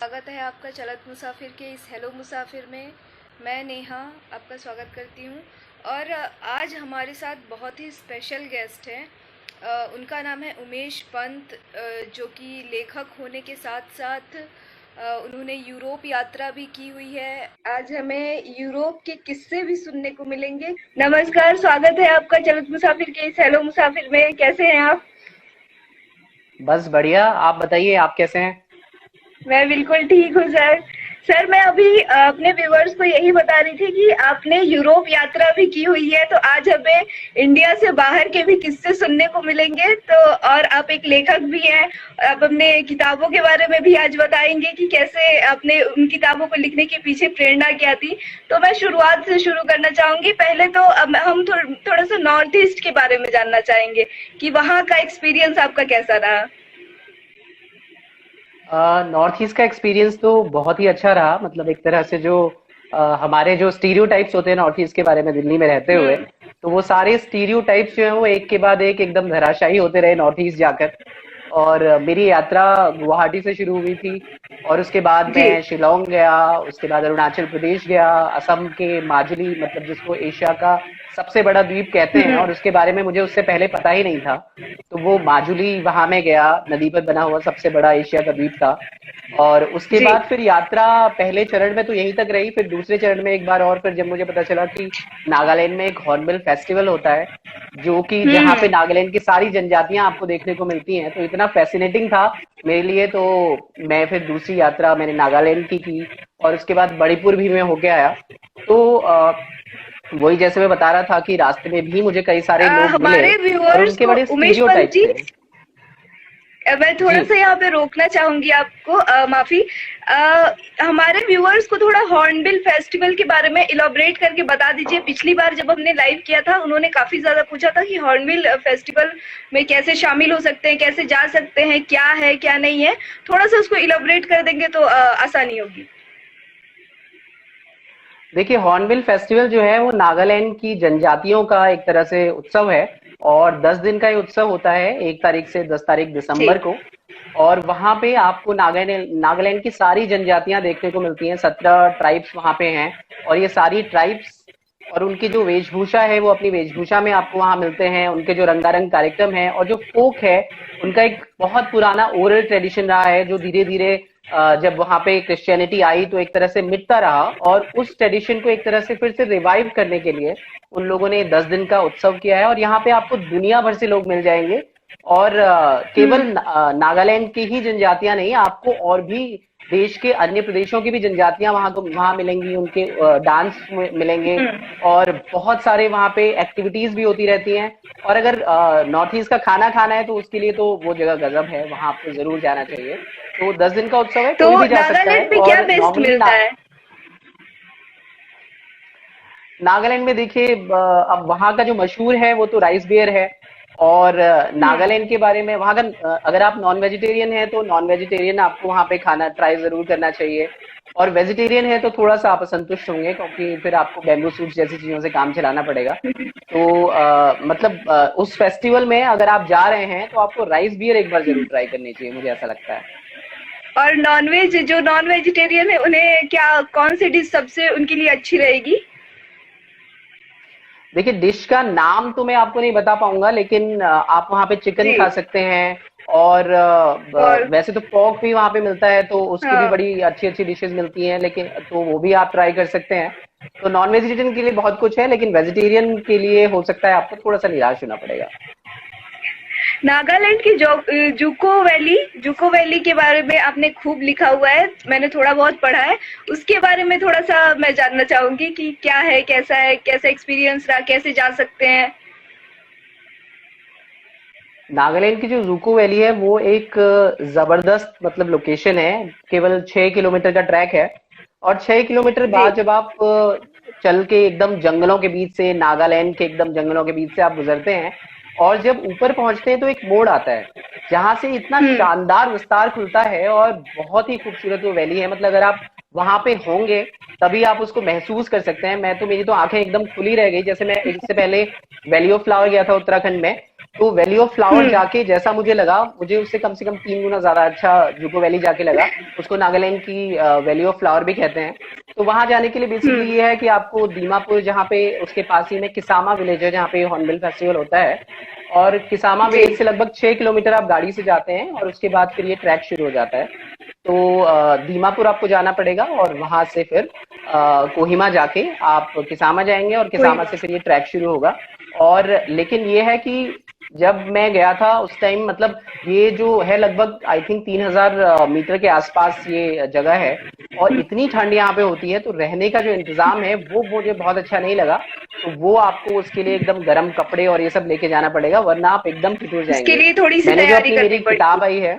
स्वागत है आपका चलत मुसाफिर के इस हेलो मुसाफिर में। मैं नेहा आपका स्वागत करती हूँ और आज हमारे साथ बहुत ही स्पेशल गेस्ट हैं। उनका नाम है उमेश पंत, जो कि लेखक होने के साथ साथ उन्होंने यूरोप यात्रा भी की हुई है। आज हमें यूरोप के किस्से भी सुनने को मिलेंगे। नमस्कार, स्वागत है आपका चलत मुसाफिर के इस हेलो मुसाफिर में। कैसे हैं आप? बस बढ़िया। आप बताइए, आप कैसे हैं? मैं बिल्कुल ठीक हूँ सर। सर, मैं अभी अपने व्यूअर्स को यही बता रही थी कि आपने यूरोप यात्रा भी की हुई है, तो आज हमें इंडिया से बाहर के भी किस्से सुनने को मिलेंगे। तो और आप एक लेखक भी हैं, आप अपने किताबों के बारे में भी आज बताएंगे कि कैसे आपने उन किताबों को लिखने के पीछे प्रेरणा क्या थी। तो मैं शुरुआत से शुरू करना चाहूंगी। पहले तो हम थोड़ा सा नॉर्थ ईस्ट के बारे में जानना चाहेंगे कि वहाँ का एक्सपीरियंस आपका कैसा रहा। नॉर्थ ईस्ट का एक्सपीरियंस तो बहुत ही अच्छा रहा। मतलब एक तरह से जो हमारे जो स्टीरियोटाइप्स होते हैं नॉर्थ ईस्ट के बारे में दिल्ली में रहते हुए, हम्म। तो वो सारे स्टीरियोटाइप्स जो हैं वो एक के बाद एक एकदम धराशायी होते रहे नॉर्थ ईस्ट जाकर। और मेरी यात्रा गुवाहाटी से शुरू हुई थी और उसके बाद जी। मैं शिलोंग गया, उसके बाद अरुणाचल प्रदेश गया, असम के माजुली, मतलब जिसको एशिया का सबसे बड़ा द्वीप कहते हैं, हम्म। और उसके बारे में मुझे उससे पहले पता ही नहीं था। तो वो माजुली, वहां मैं गया, नदी पर बना हुआ सबसे बड़ा एशिया का द्वीप था। और उसके जी। बाद फिर यात्रा पहले चरण में तो यहीं तक रही। फिर दूसरे चरण में एक बार और, फिर जब मुझे पता चला कि नागालैंड में एक हॉर्नबिल फेस्टिवल होता है, जो कि जहाँ पे हम्म। नागालैंड की सारी जनजातियां आपको देखने को मिलती हैं, तो इतना फैसिनेटिंग था मेरे लिए। तो मैं फिर दूसरी यात्रा मैंने नागालैंड की और उसके बाद मणिपुर भी मैं होके आया। तो वही जैसे मैं बता रहा था कि रास्ते में भी मुझे कई सारे लोग मिले हमारे और व्यूअर्स उनके को बड़े उमेश पंत स्टीरियोटाइप्स जी, थे। मैं जी। थोड़ा सा यहाँ पे रोकना चाहूंगी आपको, माफी। हमारे व्यूअर्स को थोड़ा हॉर्नबिल फेस्टिवल के बारे में इलाबरेट करके बता दीजिए। पिछली बार जब हमने लाइव किया था, उन्होंने काफी ज्यादा पूछा था कि हॉर्नबिल फेस्टिवल में कैसे शामिल हो सकते हैं, कैसे जा सकते हैं, क्या है क्या नहीं है। थोड़ा सा उसको इलाबरेट कर देंगे तो आसानी होगी। देखिए, हॉर्नबिल फेस्टिवल जो है वो नागालैंड की जनजातियों का एक तरह से उत्सव है। और 10 दिन का ये उत्सव होता है, 1 तारीख से 10 तारीख दिसंबर ठीक। को। और वहां पे आपको नागालैंड नागालैंड की सारी जनजातियां देखने को मिलती हैं। 17 ट्राइब्स वहां पे हैं। और ये सारी ट्राइब्स और उनकी जो वेशभूषा है, वो अपनी वेशभूषा में आपको वहां मिलते हैं। उनके जो रंगारंग कार्यक्रम है और जो फोक है, उनका एक बहुत पुराना ओरल ट्रेडिशन रहा है, जो धीरे धीरे जब वहां पे क्रिश्चियनिटी आई तो एक तरह से मिटता रहा। और उस ट्रेडिशन को एक तरह से फिर से रिवाइव करने के लिए उन लोगों ने 10 दिन का उत्सव किया है। और यहाँ पे आपको दुनिया भर से लोग मिल जाएंगे। और केवल हम्म। नागालैंड की ही जनजातियां नहीं, आपको और भी देश के अन्य प्रदेशों की भी जनजातियां वहां मिलेंगी। उनके डांस मिलेंगे हम्म। और बहुत सारे वहां पे एक्टिविटीज भी होती रहती हैं। और अगर नॉर्थ ईस्ट का खाना खाना है तो उसके लिए तो वो जगह गजब है, वहां आपको जरूर जाना चाहिए। तो 10 दिन का उत्सव है, तो कोई भी जा सकता है। नागालैंड में क्या और बेस्ट नॉर्मली मिलता है? नागालैंड में देखिए, अब वहाँ का जो मशहूर है वो तो राइस बियर है। और हम्म। नागालैंड के बारे में वहाँ का, अगर आप नॉन वेजिटेरियन है तो नॉन वेजिटेरियन आपको वहाँ पे खाना ट्राई जरूर करना चाहिए। और वेजिटेरियन है तो थोड़ा सा आप असंतुष्ट होंगे, क्योंकि फिर आपको बैम्बू सूट्स जैसी चीजों से काम चलाना पड़ेगा। तो मतलब उस फेस्टिवल में अगर आप जा रहे हैं तो आपको राइस बियर एक बार जरूर ट्राई करनी चाहिए, मुझे ऐसा लगता है। और नॉनवेज, जो नॉन वेजिटेरियन है, उन्हें क्या, कौन सी डिश सबसे उनके लिए अच्छी रहेगी? देखिए, डिश का नाम तो मैं आपको नहीं बता पाऊंगा, लेकिन आप वहाँ पे चिकन जी। खा सकते हैं। और और वैसे तो पोर्क भी वहाँ पे मिलता है, तो उसकी भी हाँ। बड़ी अच्छी अच्छी डिशेस मिलती हैं, लेकिन तो वो भी आप ट्राई कर सकते हैं। तो नॉन वेजिटेरियन के लिए बहुत कुछ है, लेकिन वेजिटेरियन के लिए हो सकता है आपको थोड़ा सा निराश होना पड़ेगा। नागालैंड की जुको वैली के बारे में आपने खूब लिखा हुआ है, मैंने थोड़ा बहुत पढ़ा है। उसके बारे में थोड़ा सा मैं जानना चाहूंगी कि क्या है, कैसा एक्सपीरियंस रहा, कैसे जा सकते हैं। नागालैंड की जो जूको वैली है वो एक जबरदस्त मतलब लोकेशन है। केवल 6 किलोमीटर का ट्रैक है। और 6 किलोमीटर जी। बाद जब आप चल के एकदम जंगलों के बीच से, नागालैंड के एकदम जंगलों के बीच से आप गुजरते हैं, और जब ऊपर पहुंचते हैं तो एक मोड़ आता है जहां से इतना हम्म। शानदार विस्तार खुलता है और बहुत ही खूबसूरत वो वैली है। मतलब अगर आप वहां पे होंगे तभी आप उसको महसूस कर सकते हैं। मैं तो, मेरी तो आंखें एकदम खुली रह गई। जैसे मैं इससे पहले वैली ऑफ फ्लावर गया था उत्तराखंड में, तो वैली ऑफ फ्लावर हम्म। जाके जैसा मुझे लगा, मुझे उससे कम से कम 3 गुना ज्यादा अच्छा जुको वैली जाके लगा। उसको नागालैंड की वैली ऑफ फ्लावर भी कहते हैं। तो वहां जाने के लिए बेसिकली हम्म। ये है कि आपको दीमापुर, जहाँ पे उसके पास ही में किसामा विलेज है जहाँ पे हॉर्नबिल फेस्टिवल होता है, और किसामा जी। विलेज से लगभग 6 किलोमीटर आप गाड़ी से जाते हैं और उसके बाद फिर ये ट्रैक शुरू हो जाता है। तो दीमापुर आपको जाना पड़ेगा और वहां से फिर कोहिमा जाके आप किसामा जाएंगे और कोई किसामा से फिर ये ट्रैक शुरू होगा। और लेकिन ये है कि जब मैं गया था उस टाइम, मतलब ये जो है लगभग आई थिंक 3,000 मीटर के आसपास ये जगह है, और इतनी ठंड यहाँ पे होती है, तो रहने का जो इंतजाम है वो मुझे बहुत अच्छा नहीं लगा। तो वो आपको उसके लिए एकदम गर्म कपड़े और ये सब लेके जाना पड़ेगा, वरना आप एकदम ठिठुर उसके जाएंगे। लिए थोड़ी सी मैंने जो तैयारी अपनी करनी मेरी पड़ेगी। किताब आई है,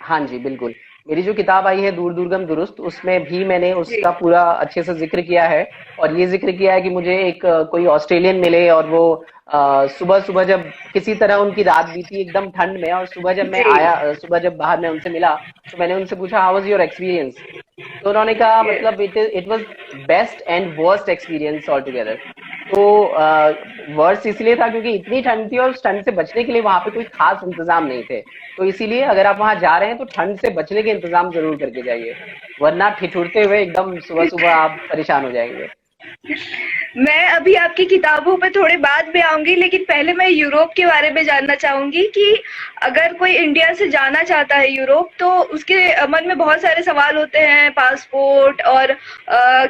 हाँ जी बिल्कुल, मेरी जो किताब आई है दूर दुर्गम दुरुस्त, उसमें भी मैंने जी। उसका पूरा अच्छे से जिक्र किया है। और ये जिक्र किया है कि मुझे एक कोई ऑस्ट्रेलियन मिले और वो सुबह सुबह जब किसी तरह उनकी रात बीती एकदम ठंड में, और सुबह जब मैं जी। आया, सुबह जब बाहर मैं उनसे मिला, तो मैंने उनसे पूछा हाउ वाज योर एक्सपीरियंस। तो उन्होंने कहा यस। मतलब it was best and worst experience all together. तो वर्स्ट इसलिए था क्योंकि इतनी ठंड थी और उस ठंड से बचने के लिए वहां पे कोई खास इंतजाम नहीं थे। तो इसीलिए अगर आप वहां जा रहे हैं तो ठंड से बचने के इंतजाम जरूर करके जाइए, वरना ठिठुरते हुए एकदम सुबह सुबह आप परेशान हो जाएंगे। मैं अभी आपकी किताबों पे थोड़े बाद में आऊंगी, लेकिन पहले मैं यूरोप के बारे में जानना चाहूंगी कि अगर कोई इंडिया से जाना चाहता है यूरोप, तो उसके मन में बहुत सारे सवाल होते हैं, पासपोर्ट और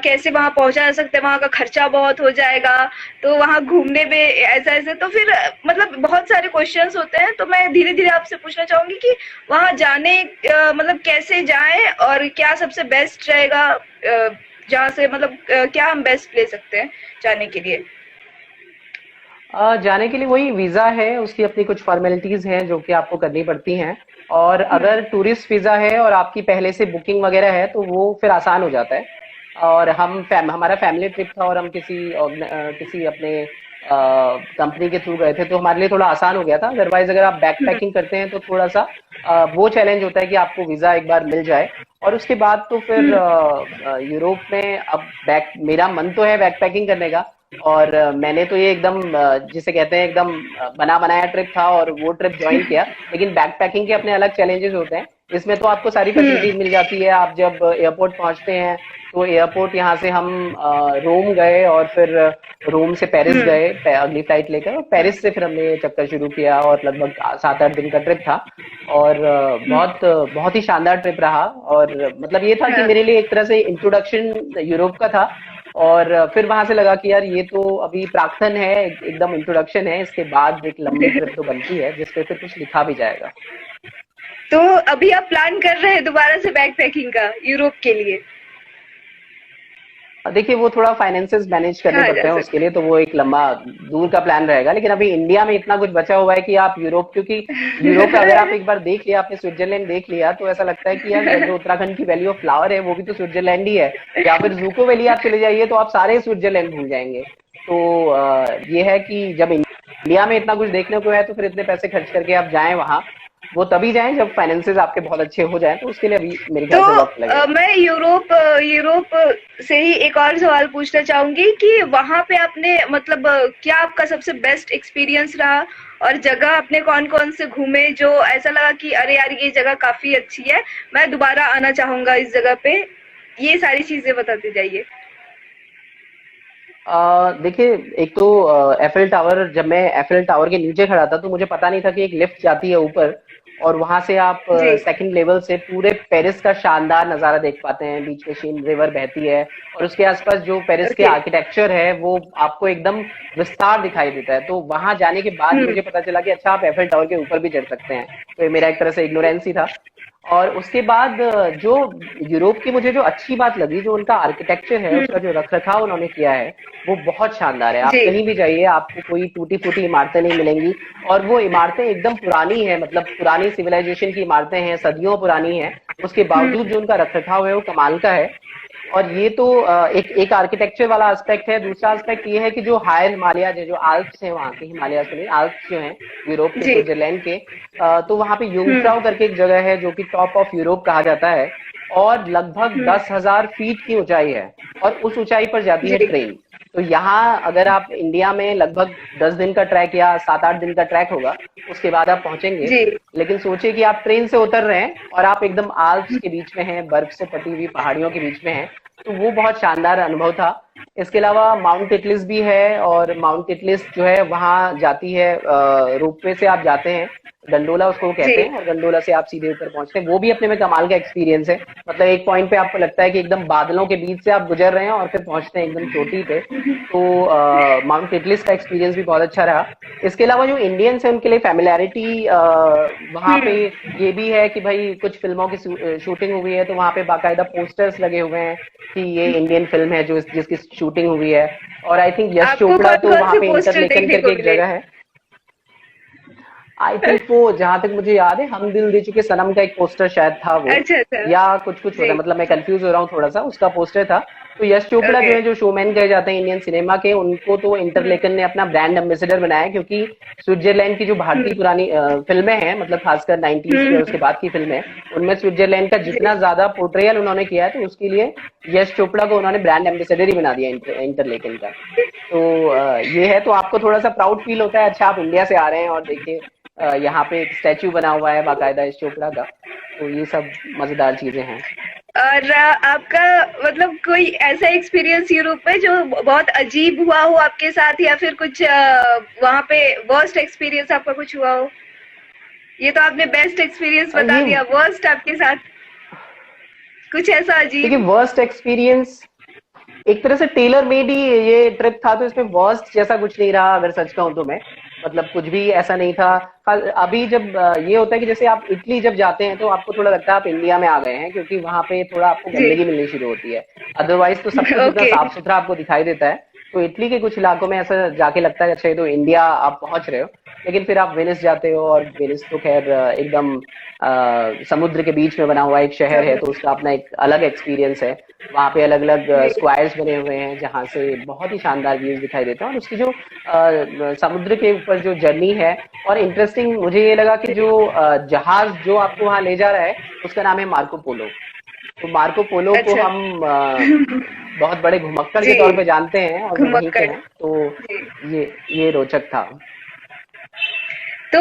कैसे वहां पहुंचा जा सकता है, वहां का खर्चा बहुत हो जाएगा, तो वहां घूमने में ऐसा ऐसे, तो फिर मतलब बहुत सारे क्वेश्चंस होते हैं। तो मैं धीरे धीरे आपसे पूछना चाहूंगी कि वहां जाने मतलब कैसे जाएं और क्या सबसे बेस्ट रहेगा, जहाँ से मतलब क्या हम बेस्ट ले सकते हैं जाने के लिए। जाने के लिए वही वीजा है, उसकी अपनी कुछ फॉर्मेलिटीज हैं जो कि आपको करनी पड़ती हैं। और हम्म। अगर टूरिस्ट वीजा है और आपकी पहले से बुकिंग वगैरह है तो वो फिर आसान हो जाता है। और हमारा फैमिली ट्रिप था और हम किसी अपने कंपनी के थ्रू गए थे, तो हमारे लिए थोड़ा आसान हो गया था। अदरवाइज अगर आप बैक हम्म। पैकिंग करते हैं तो थोड़ा सा वो चैलेंज होता है कि आपको वीजा एक बार मिल जाए। और उसके बाद तो फिर हम्म। यूरोप में अब बैक, मेरा मन तो है बैक पैकिंग करने का। और मैंने तो ये एकदम जिसे कहते हैं एकदम बना बनाया ट्रिप था और वो ट्रिप ज्वाइन किया। लेकिन बैक पैकिंग के अपने अलग चैलेंजेस होते हैं। इसमें तो आपको सारी हम्म। फैसिलिटीज मिल जाती है। आप जब एयरपोर्ट पहुंचते हैं, तो एयरपोर्ट यहाँ से हम रोम गए और फिर रोम से पेरिस हम्म। गए अगली फ्लाइट लेकर, और पेरिस से फिर हमने चक्कर शुरू किया और लगभग 7-8 दिन का ट्रिप था। और हम्म। बहुत बहुत ही शानदार ट्रिप रहा। और मतलब ये था कि हाँ। मेरे लिए एक तरह से इंट्रोडक्शन यूरोप का था। और फिर वहां से लगा कि यार ये तो अभी प्राक्तन है, एकदम इंट्रोडक्शन है, इसके बाद एक लंबी ट्रिप तो बनती है जिसपे फिर कुछ लिखा भी जाएगा। तो अभी आप प्लान कर रहे हैं दोबारा से बैक पैकिंग का यूरोप के लिए? देखिए वो थोड़ा फाइनेंसेस मैनेज करने कहा पड़ते जा हैं उसके सकता लिए, तो वो एक लंबा दूर का प्लान रहेगा। लेकिन अभी इंडिया में इतना कुछ बचा हुआ है कि आप यूरोप, क्योंकि यूरोप अगर आप है। एक बार देख लिया, आपने स्विट्जरलैंड देख लिया, तो ऐसा लगता है कि यार जो उत्तराखंड की वैली ऑफ फ्लावर है वो भी तो स्विट्जरलैंड ही है। या फिर जूको वैली आप चले जाइए तो आप सारे स्विट्जरलैंड भूल जाएंगे। तो ये है कि जब इंडिया में इतना कुछ देखने को है तो फिर इतने पैसे खर्च करके आप जाएं वहां, वो तभी जाएं जब फाइनेंसेस आपके बहुत अच्छे हो जाएं। तो उसके लिए अभी मेरे तो ख्याल से वक्त लगेगा। मैं यूरोप से ही एक और सवाल पूछना चाहूंगी कि वहां पे आपने मतलब क्या आपका सबसे बेस्ट एक्सपीरियंस रहा, और जगह आपने कौन कौन से घूमे जो ऐसा लगा कि अरे यार ये जगह काफी अच्छी है, मैं दोबारा आना चाहूंगा इस जगह पे, ये सारी चीजें बताते जाइए। देखिए, एक तो एफएल टावर, जब मैं एफएल टावर के नीचे खड़ा था तो मुझे पता नहीं था कि एक लिफ्ट जाती है ऊपर, और वहां से आप जी। सेकंड लेवल से पूरे पेरिस का शानदार नजारा देख पाते हैं। बीच में शीन रिवर बहती है और उसके आसपास जो पेरिस के ओके। आर्किटेक्चर है वो आपको एकदम विस्तार दिखाई देता है। तो वहां जाने के बाद हम्म। मुझे पता चला कि अच्छा आप एफएल टावर के ऊपर भी चढ़ सकते हैं। तो ये मेरा एक तरह से इग्नोरेंस ही था। और उसके बाद जो यूरोप की मुझे जो अच्छी बात लगी, जो उनका आर्किटेक्चर है, हम्म। उसका जो रखरखाव उन्होंने किया है, वो बहुत शानदार है। आप जी। कहीं भी जाइए आपको कोई टूटी फूटी इमारतें नहीं मिलेंगी। और वो इमारतें एकदम पुरानी है, मतलब पुरानी सिविलाइजेशन की इमारतें हैं, सदियों पुरानी है। उसके बावजूद जो उनका रखरखाव है वो कमाल का है। और ये तो एक एक आर्किटेक्चर वाला एस्पेक्ट है। दूसरा एस्पेक्ट ये है कि जो हायर हिमालय जो आल्प्स हैं, वहाँ के हिमालय सुनिए, आल्प्स जो हैं यूरोप के, जी। स्विट्जरलैंड के, तो वहाँ पे हम्म। युंगफ्राउ करके एक जगह है जो कि टॉप ऑफ यूरोप कहा जाता है। और लगभग 10,000 फीट की ऊंचाई है, और उस ऊंचाई पर जाती है जी ट्रेन। तो यहाँ अगर आप इंडिया में लगभग 10 दिन का ट्रैक या 7-8 दिन का ट्रैक होगा, उसके बाद आप पहुंचेंगे। जी। लेकिन सोचिए कि आप ट्रेन से उतर रहे हैं और आप एकदम आल्प्स के बीच में हैं, बर्फ से पटी हुई पहाड़ियों के बीच में हैं, तो वो बहुत शानदार अनुभव था। इसके अलावा माउंट टिटलिस भी है, और माउंट टिटलिस जो है वहाँ जाती है, रोपवे से आप जाते हैं, गंडोला उसको कहते जी हैं, और गंडोला से आप सीधे ऊपर पहुंचते हैं। वो भी अपने में कमाल का एक्सपीरियंस है। मतलब एक पॉइंट पे आपको लगता है कि एकदम बादलों के बीच से आप गुजर रहे हैं और फिर पहुंचते हैं एकदम चोटी पे। तो माउंट टिटलिस का एक्सपीरियंस भी बहुत अच्छा रहा। इसके अलावा जो इंडियंस हैं उनके लिए फैमिलियरिटी वहाँ पे ये भी है कि भाई कुछ फिल्मों की शूटिंग हुई है, तो वहाँ पे बाकायदा पोस्टर्स लगे हुए हैं कि ये इंडियन फिल्म है जो जिसकी शूटिंग हुई है। और आई थिंक यश आपको चोपड़ा कौन तो कौन वहाँ से पे पोस्टर इंटरलेकन देखने करके को एक मिले? जगह है। आई थिंक वो, जहां तक मुझे याद है, हम दिल दे चुके सनम का एक पोस्टर शायद था वो, अच्छा अच्छा। या कुछ कुछ होता जी है, मतलब मैं कंफ्यूज हो रहा हूँ थोड़ा सा, उसका पोस्टर था। तो यश चोपड़ा ओके। जो है, जो शोमैन कहे जाते हैं इंडियन सिनेमा के, उनको तो इंटरलेकन ने अपना ब्रांड एम्बेसडर बनाया, क्योंकि स्विट्जरलैंड की जो भारतीय पुरानी फिल्में हैं, मतलब खासकर 90s की और उसके हम्म। बाद की फिल्में, उनमें स्विट्जरलैंड का जी जितना ज्यादा पोर्ट्रेयल उन्होंने किया है, तो उसके लिए यश चोपड़ा को उन्होंने ब्रांड एम्बेसडर ही बना दिया इंटरलेकन का। तो ये है, तो आपको थोड़ा सा प्राउड फील होता है, अच्छा आप इंडिया से आ रहे हैं, और देखिए यहाँ पे एक स्टैच्यू बना हुआ है बाकायदा इस चोपड़ा का। तो ये सब मजेदार चीजें हैं। और आपका मतलब कोई ऐसा एक्सपीरियंस यूरोप में जो बहुत अजीब हुआ हो आपके साथ, या फिर कुछ वहाँ पे वर्स्ट एक्सपीरियंस आपका कुछ हुआ हो? ये तो आपने बेस्ट एक्सपीरियंस बता ये दिया, वर्स्ट आपके साथ कुछ ऐसा देखिए, अजीब? वर्स्ट एक्सपीरियंस एक तरह से टेलर मेड ही ये ट्रिप था, तो इसमें वर्स्ट जैसा कुछ नहीं रहा, अगर सच कहूं तो मैं, मतलब कुछ भी ऐसा नहीं था। अभी जब ये होता है कि जैसे आप इटली जब जाते हैं, तो आपको थोड़ा लगता है आप इंडिया में आ गए हैं, क्योंकि वहां पे थोड़ा आपको जी गंदगी मिलनी शुरू होती है। अदरवाइज तो सब कुछ इतना ओके। साफ सुथरा आपको दिखाई देता है। तो इटली के कुछ इलाकों में ऐसा जाके लगता है अच्छा ये तो इंडिया आप पहुंच रहे हो। लेकिन फिर आप वेनिस जाते हो, और वेनिस तो खैर एकदम समुद्र के बीच में बना हुआ एक शहर है, तो उसका अपना एक अलग एक्सपीरियंस है। वहाँ पे अलग अलग स्क्वायर्स बने हुए हैं, जहाँ से बहुत ही शानदार व्यूज दिखाई देते हैं। और उसकी जो समुद्र के ऊपर जो जर्नी है, और इंटरेस्टिंग मुझे ये लगा कि जो जहाज जो आपको वहाँ ले जा रहा है, उसका नाम है मार्को पोलो। तो मार्को पोलो को अच्छा। हम बहुत बड़े घुमक्कड़ के जी तौर पे जानते हैं, और वो वहीं के घुमक्कड़। हैं। तो जी ये रोचक था। तो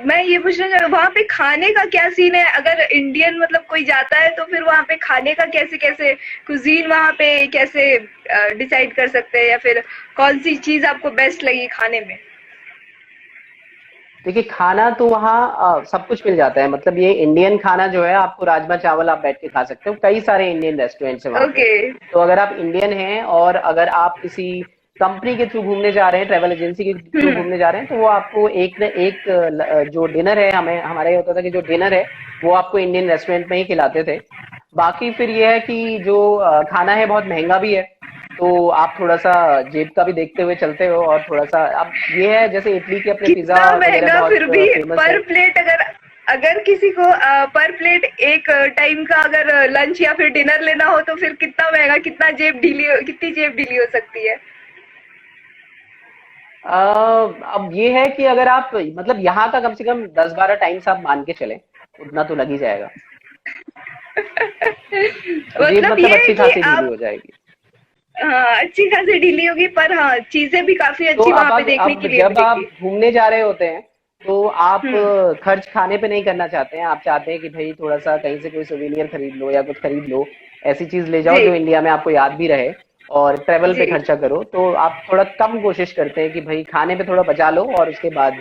मैं ये पूछना चाह रहा हूँ, वहाँ पे खाने का क्या सीन है? अगर इंडियन मतलब कोई जाता है, तो फिर वहाँ पे खाने का कैसे कैसे कुजीन वहाँ पे कैसे डिसाइड कर सकते हैं, या फिर कौन सी चीज आपको बेस्ट लगी खाने में? देखिए, खाना तो वहाँ सब कुछ मिल जाता है। मतलब ये इंडियन खाना जो है, आपको राजमा चावल आप बैठ के खा सकते हो, कई सारे इंडियन रेस्टोरेंट्स हैं वहाँ पे। ओके। तो अगर आप इंडियन हैं, और अगर आप किसी कंपनी के थ्रू घूमने जा रहे हैं, ट्रेवल एजेंसी के थ्रू हम्म। घूमने जा रहे हैं, तो वो आपको एक न एक जो डिनर है, हमें हमारा ये होता था कि जो डिनर है वो आपको इंडियन रेस्टोरेंट में ही खिलाते थे। बाकी फिर ये है कि जो खाना है बहुत महंगा भी है, तो आप थोड़ा सा जेब का भी देखते हुए चलते हो। और थोड़ा सा अब ये है, जैसे इटली के अपने पिज्जा कितना वगैरह महंगा बहुत फिर भी फेमस पर है। प्लेट? अगर अगर किसी को पर प्लेट एक टाइम का अगर लंच या फिर डिनर लेना हो, तो फिर कितना महंगा, कितनी जेब ढीली हो सकती है? अब ये है कि अगर आप, मतलब यहाँ का कम से कम 10-12 टाइम्स आप मान के चले, उतना तो लग ही जाएगा। तो जेब मतलब मतलब ये है अच्छी कि खासी ढीली आप, हो जाएगी। हाँ अच्छी खासी ढीली होगी, पर हाँ चीजें भी काफी तो अच्छी वहां पे देखने अब के लिए जब आप मिलेंगी। घूमने जा रहे होते हैं, तो आप हम्म। खर्च खाने पे नहीं करना चाहते हैं। आप चाहते हैं कि भाई थोड़ा सा कहीं से कोई सोवेनियर खरीद लो, या कुछ खरीद लो, ऐसी चीज ले जाओ जी जो इंडिया में आपको याद भी रहे, और ट्रेवल पे जी। खर्चा करो। तो आप थोड़ा कम कोशिश करते हैं कि भाई खाने पे थोड़ा बचा लो, और उसके बाद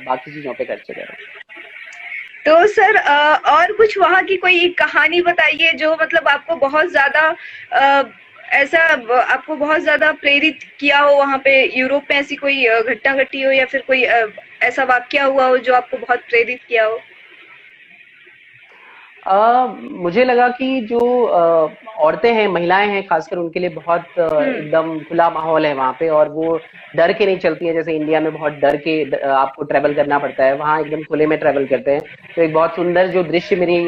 बाकी चीजों पे खर्चे करो। तो सर और कुछ वहाँ की कोई एक कहानी बताइए जो मतलब आपको बहुत ज्यादा अ, ऐसा आपको बहुत ज्यादा प्रेरित किया हो वहाँ पे यूरोप में, ऐसी कोई घटना घटी हो, या फिर कोई ऐसा वाकया हुआ हो जो आपको बहुत प्रेरित किया हो? मुझे लगा कि जो औरतें हैं, महिलाएं हैं खासकर, उनके लिए बहुत हम्म। एकदम खुला माहौल है वहाँ पे, और वो डर के नहीं चलती हैं। जैसे इंडिया में बहुत डर के आपको ट्रेवल करना पड़ता है, वहाँ एकदम खुले में ट्रेवल करते हैं। तो एक बहुत सुंदर जो दृश्य मेरी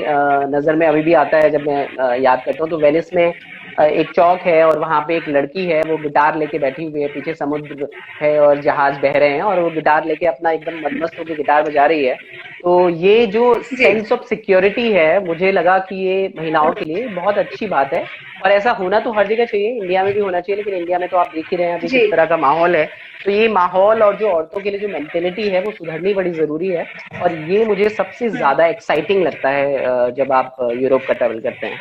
नजर में अभी भी आता है, जब मैं याद करता हूँ, तो वेनिस में एक चौक है और वहां पे एक लड़की है, वो गिटार लेके बैठी हुई है, पीछे समुद्र है और जहाज बह रहे हैं और वो गिटार लेके अपना एकदम मदमस्त होकर गिटार बजा रही है। तो ये जो जी सेंस ऑफ सिक्योरिटी है, मुझे लगा कि ये महिलाओं के लिए बहुत अच्छी बात है। और ऐसा होना तो हर जगह चाहिए, इंडिया में भी होना चाहिए, लेकिन इंडिया में तो आप देख ही रहे हैं अभी जी। किस तरह का माहौल है। तो ये माहौल और जो औरतों के लिए जो मेंटेलिटी है वो सुधरनी बड़ी जरूरी है। और ये मुझे सबसे हम्म। ज्यादा एक्साइटिंग लगता है जब आप यूरोप का ट्रेवल करते हैं।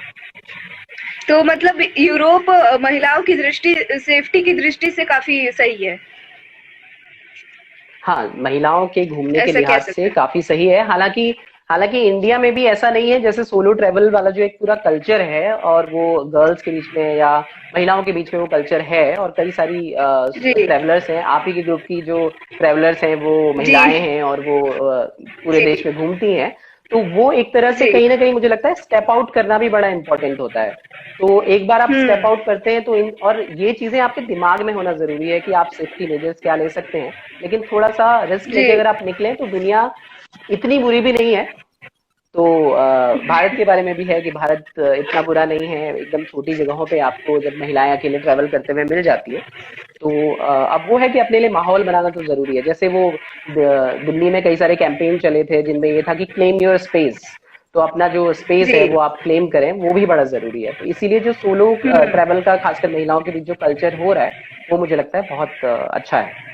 तो मतलब यूरोप महिलाओं की दृष्टि, सेफ्टी की दृष्टि से काफी सही है, हाँ, महिलाओं के घूमने के ऐसा कह लिहाज सकते से हैं। काफी सही है। हालांकि हालांकि इंडिया में भी ऐसा नहीं है, जैसे सोलो ट्रेवल वाला जो एक पूरा कल्चर है और वो गर्ल्स के बीच में या महिलाओं के बीच में वो कल्चर है, और कई सारी जी ट्रेवलर्स हैं, आप ही के ग्रुप की जो ट्रेवलर्स हैं वो जी महिलाएं हैं और वो पूरे जी देश में घूमती हैं। तो वो एक तरह से जी। कहीं ना कहीं मुझे लगता है स्टेप आउट करना भी बड़ा इंपॉर्टेंट होता है। तो एक बार आप स्टेप हम्म आउट करते हैं तो इन और ये चीजें आपके दिमाग में होना जरूरी है कि आप सेफ्टी मेजर्स क्या ले सकते हैं। लेकिन थोड़ा सा रिस्क जी लेके अगर आप निकले तो दुनिया इतनी बुरी भी नहीं है। तो भारत के बारे में भी है कि भारत इतना बुरा नहीं है, एकदम छोटी जगहों पे आपको जब महिलाएं अकेले ट्रेवल करते हुए मिल जाती है। तो अब वो है कि अपने लिए माहौल बनाना तो जरूरी है। जैसे वो दिल्ली में कई सारे कैंपेन चले थे जिनमें ये था कि क्लेम योर स्पेस। तो अपना जो स्पेस जी। है वो आप क्लेम करें, वो भी बड़ा जरूरी है। तो इसीलिए जो सोलो हम्म। ट्रैवल का खासकर महिलाओं के बीच जो कल्चर हो रहा है वो मुझे लगता है बहुत अच्छा है।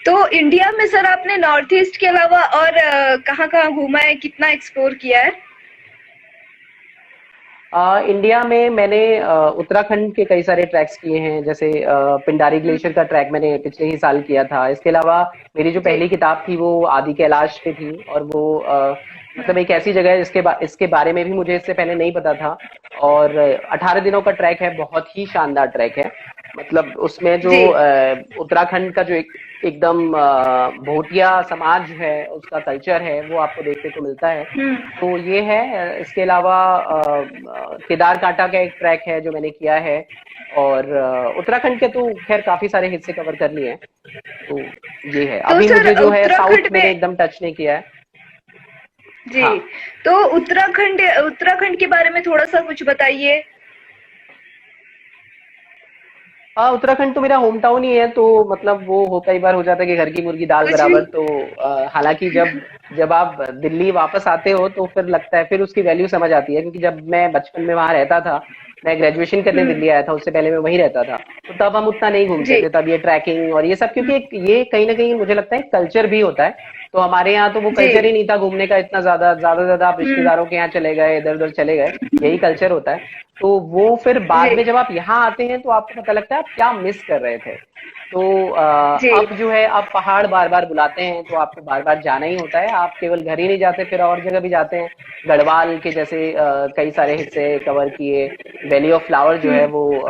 तो इंडिया में सर आपने नॉर्थ ईस्ट के अलावा और कहाँ कहाँ घूमा है, कितना एक्सप्लोर किया है? इंडिया में मैंने उत्तराखंड के कई सारे ट्रैक्स किए हैं, जैसे पिंडारी ग्लेशियर का ट्रैक मैंने पिछले ही साल किया था। इसके अलावा मेरी जो जी। पहली किताब थी वो आदि कैलाश पे थी, और वो मतलब एक ऐसी जगह है इसके बारे में भी मुझे इससे पहले नहीं पता था। और 18 दिनों का ट्रैक है, बहुत ही शानदार ट्रैक है। मतलब उसमें जो जी। उत्तराखंड का जो एकदम भोटिया समाज है, उसका कल्चर है, वो आपको देखने को मिलता है। हम्म। तो ये है। इसके अलावा केदार कांटा का एक ट्रैक है जो मैंने किया है। और उत्तराखंड के तो खैर काफी सारे हिस्से कवर कर लिए हैं। तो ये है। तो अभी सर मुझे जो है उत्तराखंड साउथ में, मैंने एकदम टच नहीं किया है। जी, हाँ, तो उत्तराखंड उत्तराखंड के बारे में थोड़ा सा कुछ बताइए। उत्तराखंड तो मेरा होम टाउन ही है, तो मतलब वो कई बार हो जाता है कि घर की मुर्गी दाल कुछ भी। बराबर। तो हालांकि जब जब आप दिल्ली वापस आते हो तो फिर लगता है, फिर उसकी वैल्यू समझ आती है। क्योंकि जब मैं बचपन में वहां रहता था, मैं ग्रेजुएशन करने हम्म। दिल्ली आया था, उससे पहले मैं वहीं रहता था, तो तब हम उतना नहीं घूमते जी। थे। तब ये ट्रैकिंग और ये सब, क्योंकि ये कहीं ना कहीं मुझे लगता है कल्चर भी होता है। तो हमारे यहाँ तो वो जी। कल्चर ही नहीं था घूमने का इतना ज्यादा। ज्यादा से ज्यादा आप हम्म। रिश्तेदारों के यहाँ चले गए, इधर उधर चले गए, यही कल्चर होता है। तो वो फिर बाद जी। में जब आप यहाँ आते हैं तो आपको पता लगता है आप क्या मिस कर रहे थे। तो जी। अब जो है, अब पहाड़ बार बार बुलाते हैं तो आपको बार बार जाना ही होता है। आप केवल घर ही नहीं जाते, फिर और जगह भी जाते हैं। गढ़वाल के जैसे कई सारे हिस्से कवर किए, वैली ऑफ फ्लावर जो है हम्म। वो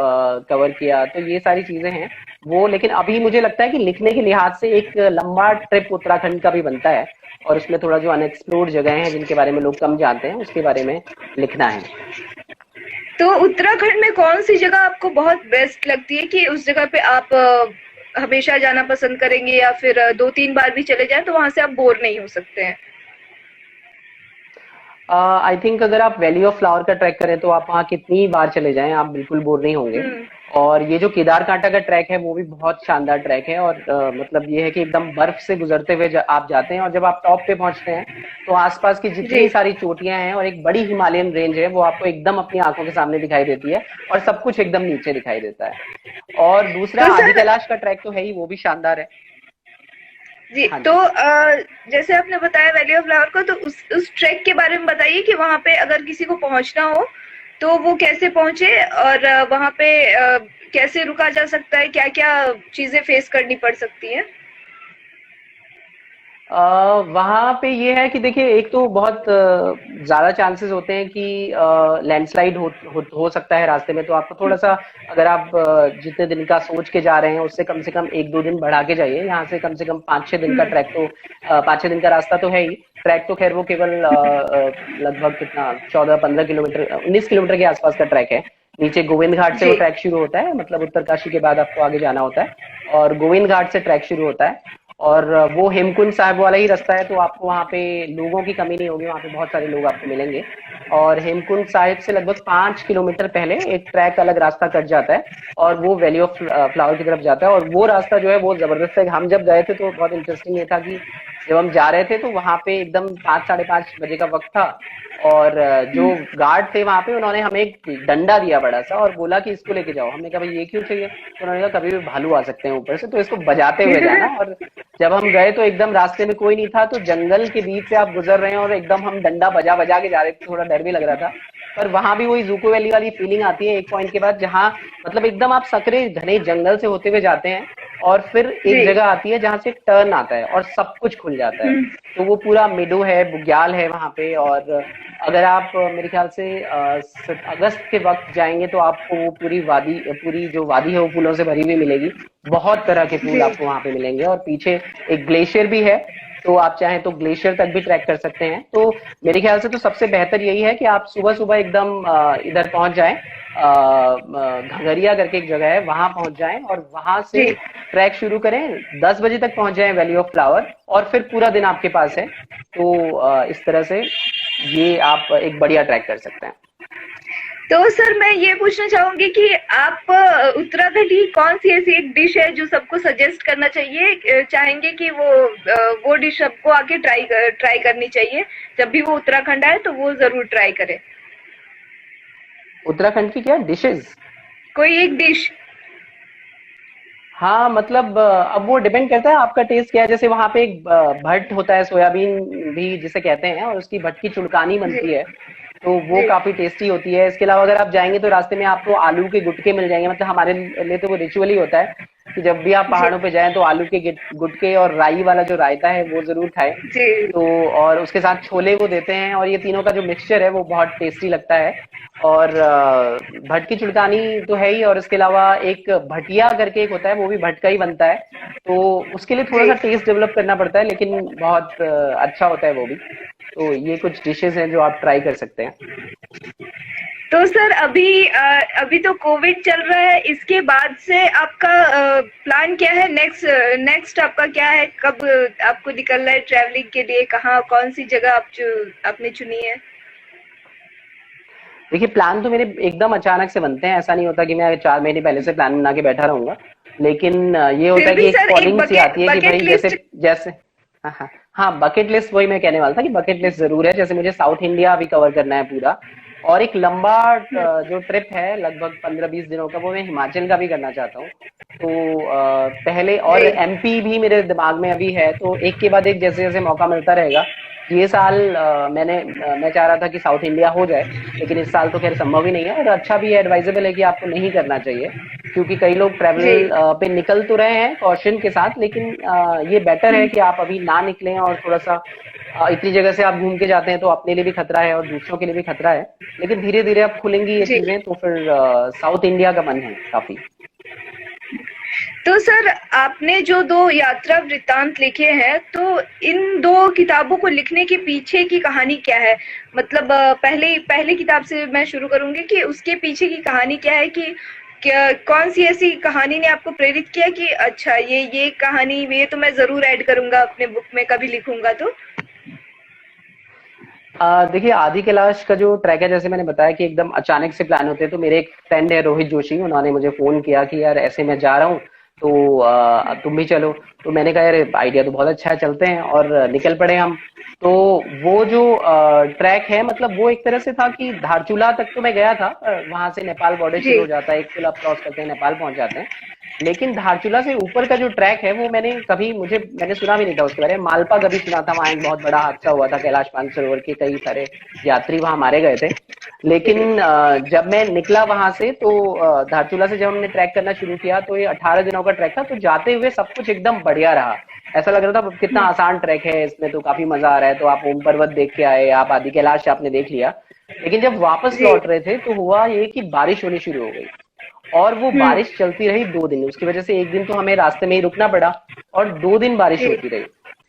कवर किया। तो ये सारी चीजें हैं वो। लेकिन अभी मुझे लगता है कि लिखने के लिहाज से एक लंबा ट्रिप उत्तराखंड का भी बनता है, और उसमें थोड़ा जो अनएक्सप्लोर्ड जगह हैं जिनके बारे में लोग कम जानते हैं, उसके बारे में लिखना है। तो उत्तराखंड में कौन सी जगह आपको बहुत बेस्ट लगती है कि उस जगह पे आप हमेशा जाना पसंद करेंगे, या फिर दो तीन बार भी चले जाएं तो वहां से आप बोर नहीं हो सकते हैं? आई थिंक अगर आप वैली ऑफ फ्लावर का ट्रैक करें तो आप वहाँ कितनी बार चले जाएं आप बिल्कुल बोर नहीं होंगे। हम्म। और ये जो केदार कांटा का ट्रैक है वो भी बहुत शानदार ट्रैक है। और मतलब ये है कि एकदम बर्फ से गुजरते हुए आप जाते हैं, और जब आप टॉप पे पहुंचते हैं तो आसपास की जी। जितनी सारी चोटियां हैं और एक बड़ी हिमालयन रेंज है वो आपको एकदम अपनी आंखों के सामने दिखाई देती है, और सब कुछ एकदम नीचे दिखाई देता है। और दूसरा तो आदि सर, कैलाश का ट्रैक तो है ही, वो भी शानदार है। जी, हाँ तो जी। जैसे आपने बताया वैली ऑफ फ्लावर को, तो उस ट्रैक के बारे में बताइए कि वहां पे अगर किसी को पहुंचना हो तो वो कैसे पहुंचे, और वहां पे कैसे रुका जा सकता है, क्या क्या चीजें फेस करनी पड़ सकती हैं? वहां पे ये है कि देखिए, एक तो बहुत ज्यादा चांसेस होते हैं कि लैंडस्लाइड हो सकता है रास्ते में। तो आपको थोड़ा सा, अगर आप जितने दिन का सोच के जा रहे हैं उससे कम से कम एक दो दिन बढ़ा के जाइए। यहाँ से कम 5-6 दिन का हम्म। ट्रैक तो 5-6 दिन का रास्ता तो है ही। ट्रैक तो खैर वो केवल लगभग कितना 14-15 किलोमीटर, 19 किलोमीटर के आसपास का ट्रैक है। नीचे गोविंद घाट से वो जी। ट्रैक शुरू होता है, मतलब उत्तरकाशी के बाद आपको आगे जाना होता है, और गोविंद घाट से ट्रैक शुरू होता है। और वो हेमकुंड साहिब वाला ही रास्ता है, तो आपको वहाँ पे लोगों की कमी नहीं होगी, वहाँ पे बहुत सारे लोग आपको मिलेंगे। और हेमकुंड साहिब से लगभग 5 किलोमीटर पहले एक ट्रैक अलग रास्ता कट जाता है और वो वैली ऑफ फ्लावर की तरफ जाता है। और वो रास्ता जो है वो जबरदस्त है। हम जब गए थे तो बहुत इंटरेस्टिंग ये था कि जब हम जा रहे थे तो वहां पे एकदम 5 साढ़े 5 बजे का वक्त था और जो गार्ड थे वहां पे उन्होंने हमें एक डंडा दिया बड़ा सा और बोला कि इसको लेके जाओ। हमने कहा भाई ये क्यों चाहिए? तो उन्होंने कहा कभी भी भालू आ सकते हैं ऊपर से, तो इसको बजाते हुए जाना। और जब हम गए तो एकदम रास्ते में कोई नहीं था, तो जंगल के बीच से आप गुजर रहे हैं और एकदम हम डंडा बजा बजा के जा रहे थे। थोड़ा डर भी लग रहा था, पर वहां भी वही जूको वैली वाली फीलिंग आती है एक पॉइंट के बाद, जहां मतलब एकदम आप सकरे घने जंगल से होते हुए जाते हैं और फिर एक जगह आती है जहां से एक टर्न आता है और सब कुछ खुल जाता है। तो वो पूरा मेडो है, बुग्याल है वहां पे। और अगर आप मेरे ख्याल से अगस्त के वक्त जाएंगे तो आपको वो पूरी जो वादी है वो फूलों से भरी हुई मिलेगी। बहुत तरह के फूल आपको वहां पे मिलेंगे और पीछे एक ग्लेशियर भी है, तो आप चाहें तो ग्लेशियर तक भी ट्रैक कर सकते हैं। तो मेरे ख्याल से तो सबसे बेहतर यही है कि आप सुबह सुबह एकदम इधर पहुंच जाएं, घगरिया करके एक जगह है वहां पहुंच जाएं और वहां से ट्रैक शुरू करें। 10 बजे तक पहुंच जाएं वैली ऑफ फ्लावर और फिर पूरा दिन आपके पास है। तो इस तरह से ये आप एक बढ़िया ट्रैक कर सकते हैं। तो सर मैं ये पूछना चाहूंगी कि आप उत्तराखंड की कौन सी ऐसी एक डिश है जो सबको सजेस्ट करना चाहिए, चाहेंगे कि वो डिश सबको आके ट्राई करनी चाहिए, जब भी वो उत्तराखंड आए तो वो जरूर ट्राई करे? उत्तराखंड की क्या डिशेस? कोई एक डिश। हाँ मतलब अब वो डिपेंड करता है आपका टेस्ट क्या है। जैसे वहां पे एक भट्ट होता है, सोयाबीन भी जिसे कहते हैं, और उसकी भट्ट की चुड़कानी बनती है, तो वो काफी टेस्टी होती है। इसके अलावा अगर आप जाएंगे तो रास्ते में आपको आलू के गुटके मिल जाएंगे। मतलब हमारे लिए तो वो रिचुअल ही होता है कि जब भी आप पहाड़ों पे जाएं तो आलू के गुटके और राई वाला जो रायता है वो जरूर खाएं। तो और उसके साथ छोले वो देते हैं और ये तीनों का जो मिक्सचर है वो बहुत टेस्टी लगता है। और भट्ट की चुड़कानी तो है ही, और इसके अलावा एक भटिया करके एक होता है, वो भी भट्ट का ही बनता है। तो उसके लिए थोड़ा सा टेस्ट डेवलप करना पड़ता है, लेकिन बहुत अच्छा होता है वो भी। तो ये कुछ डिशेस हैं जो आप ट्राई कर सकते हैं। तो सर अभी तो कोविड चल रहा है, इसके बाद से आपका प्लान क्या है? नेक्स्ट आपका क्या है? कब आपको निकलना है ट्रैवलिंग के लिए? कहाँ, कौन सी जगह आपने चुनी है? देखिए प्लान तो मेरे एकदम अचानक से बनते हैं। ऐसा नहीं होता कि मैं 4 महीने पहले से प्लान बना के बैठा रहूंगा, लेकिन ये होता है कि एक कॉलिंग सी आती है कि भाई जैसे जैसे हाँ हाँ हाँ, बकेट लिस्ट वही मैं कहने वाला था कि बकेट लिस्ट जरूर है। जैसे मुझे साउथ इंडिया भी कवर करना है पूरा, और एक लंबा जो ट्रिप है लगभग 15-20 दिनों का, वो मैं हिमाचल का भी करना चाहता हूँ। तो पहले और एमपी भी मेरे दिमाग में अभी है। तो एक के बाद एक जैसे जैसे मौका मिलता रहेगा। ये साल मैं चाह रहा था कि साउथ इंडिया हो जाए, लेकिन इस साल तो खैर संभव ही नहीं है। और अच्छा भी है, एडवाइजेबल है कि आपको नहीं करना चाहिए, क्योंकि कई लोग ट्रैवल पे निकल तो रहे हैं कॉशन के साथ, लेकिन ये बेटर है कि आप अभी ना निकलें। और थोड़ा सा इतनी जगह से आप घूम के जाते हैं तो अपने लिए भी खतरा है और दूसरों के लिए भी खतरा है, लेकिन धीरे धीरे अब खुलेंगी ये चीजें, तो फिर साउथ इंडिया का मन है काफी। तो सर आपने जो 2 यात्रा वृत्तांत लिखे हैं, तो इन 2 किताबों को लिखने के पीछे की कहानी क्या है? मतलब पहली किताब से मैं शुरू करूंगी कि उसके पीछे की कहानी क्या है, कि कौन सी ऐसी कहानी ने आपको प्रेरित किया कि अच्छा ये कहानी, ये तो मैं जरूर ऐड करूंगा अपने बुक में, कभी लिखूंगा तो? देखिए आदि कैलाश का जो ट्रैक है, जैसे मैंने बताया कि एकदम अचानक से प्लान होते हैं। तो मेरे एक फ्रेंड है रोहित जोशी, उन्होंने मुझे फोन किया कि यार ऐसे मैं जा रहा हूँ, तो तुम भी चलो। तो मैंने कहा यार आइडिया तो बहुत अच्छा है, चलते हैं, और निकल पड़े हम। तो वो जो ट्रैक है, मतलब वो एक तरह से था कि धारचूला तक तो मैं गया था, वहां से नेपाल बॉर्डर शुरू हो जाता है, एक पुल आप क्रॉस करते हैं नेपाल पहुंच जाते हैं। लेकिन धारचूला से ऊपर का जो ट्रैक है वो मैंने सुना भी नहीं था उसके बारे में। मालपा कभी सुना था, वहां एक बहुत बड़ा हादसा हुआ था, कैलाश मानसरोवर के कई सारे यात्री वहां मारे गए थे। लेकिन जब मैं निकला वहां से, तो धारचूला से जब हमने ट्रैक करना शुरू किया, तो ये 18 दिनों का ट्रैक था। तो जाते हुए सब कुछ एकदम बढ़िया रहा, ऐसा लग रहा था कितना आसान ट्रैक है, इसमें तो काफी मजा आ रहा है। तो आप ओम पर्वत देख के आए, आप आदि कैलाश आपने देख लिया। लेकिन जब वापस लौट रहे थे तो हुआ ये कि बारिश होनी शुरू हो गई, और वो बारिश चलती रही 2 दिन। उसकी वजह से एक दिन तो हमें रास्ते में ही रुकना पड़ा, और 2 दिन बारिश होती रही।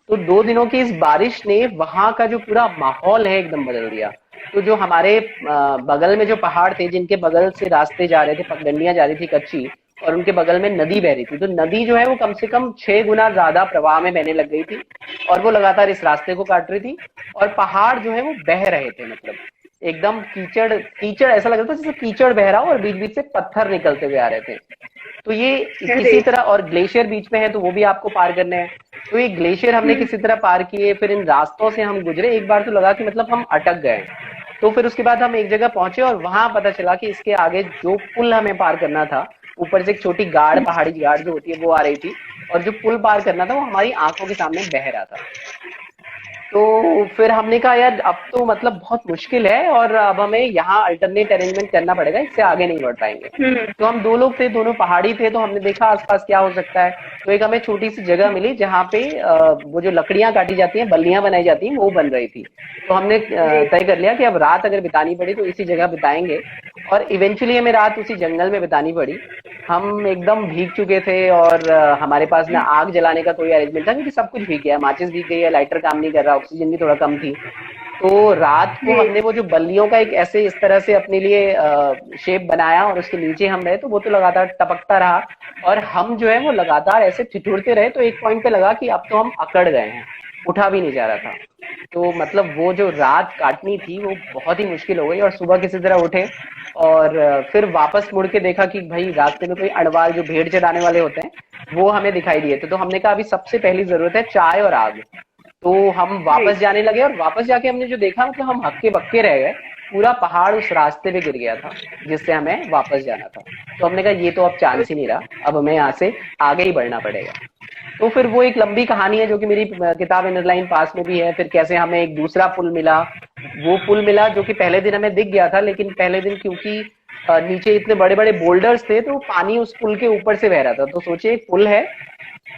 तो 2 दिनों की इस बारिश ने वहां का जो पूरा माहौल है एकदम बदल दिया। तो जो हमारे बगल में जो पहाड़ थे, जिनके बगल से रास्ते जा रहे थे, पगडंडियां जा रही थी कच्ची, और उनके बगल में नदी बह रही थी, तो नदी जो है वो कम से कम 6 गुना ज्यादा प्रवाह में बहने लग गई थी, और वो लगातार इस रास्ते को काट रही थी। और पहाड़ जो है वो बह रहे थे, मतलब एकदम कीचड़ कीचड़, ऐसा लग रहा था जैसे कीचड़ बह रहा हो और बीच बीच से पत्थर निकलते हुए आ रहे थे। तो ये अरे किसी तरह, और ग्लेशियर बीच में है तो वो भी आपको पार करने हैं। तो ये ग्लेशियर हमने हम्म, किसी तरह पार किए, फिर इन रास्तों से हम गुजरे। एक बार तो लगा कि मतलब हम अटक गए। तो फिर उसके बाद हम एक जगह पहुंचे और वहां पता चला कि इसके आगे जो पुल हमें पार करना था, ऊपर से एक छोटी गाड़, पहाड़ी गाड़ जो होती है वो आ रही थी, और जो पुल पार करना था वो हमारी आंखों के सामने बह रहा था। तो फिर हमने कहा यार अब तो मतलब बहुत मुश्किल है, और अब हमें यहाँ अल्टरनेट अरेंजमेंट करना पड़ेगा, इससे आगे नहीं बढ़ पाएंगे। हम्म, तो हम दो लोग थे, दोनों पहाड़ी थे, तो हमने देखा आसपास क्या हो सकता है। तो एक हमें छोटी सी जगह मिली जहाँ पे वो जो लकड़ियां काटी जाती हैं, बल्लियां बनाई जाती हैं, वो बन रही थी। तो हमने जी, तय कर लिया कि अब रात अगर बितानी पड़ी तो इसी जगह बिताएंगे। और इवेंचुअली हमें रात उसी जंगल में बितानी पड़ी। हम एकदम भीग चुके थे, और हमारे पास ना आग जलाने का कोई अरेंजमेंट था, क्योंकि सब कुछ भीग गया, माचिस भीग गई है, लाइटर काम नहीं कर रहा, ऑक्सीजन भी थोड़ा कम थी। तो रात को जी, हमने वो जो बल्लियों का एक ऐसे इस तरह से अपने लिए शेप बनाया, और उसके नीचे हम रहे, तो वो तो लगातार टपकता रहा। और हम जो है वो लगातार ऐसे ठिठुरते रहे, तो एक पॉइंट पे लगा कि अब तो हम अकड़ गए हैं, उठा भी नहीं जा रहा था। तो मतलब वो जो रात काटनी थी वो बहुत ही मुश्किल हो गई, और सुबह किसी तरह उठे, और फिर वापस मुड़ के देखा कि भाई रास्ते में कोई अड़वाल जो भेड़ चराने वाले होते हैं वो हमें दिखाई दिए थे। तो हमने कहा अभी सबसे पहली जरूरत है चाय और आग। तो हम जी। वापस जाने लगे, और वापस जाके हमने जो देखा, मतलब हम हक्के बक्के रह गए। पूरा पहाड़ उस रास्ते पे गिर गया था जिससे हमें वापस जाना था। तो हमने कहा ये तो अब चांस ही नहीं रहा, अब हमें यहाँ से आगे ही बढ़ना पड़ेगा। तो फिर वो एक लंबी कहानी है जो कि मेरी किताब इनरलाइन पास में भी है। फिर कैसे हमें एक दूसरा पुल मिला, वो पुल मिला जो कि पहले दिन हमें दिख गया था, लेकिन पहले दिन क्योंकि नीचे इतने बड़े बड़े बोल्डर्स थे तो पानी उस पुल के ऊपर से बह रहा था। तो सोचिए एक पुल है,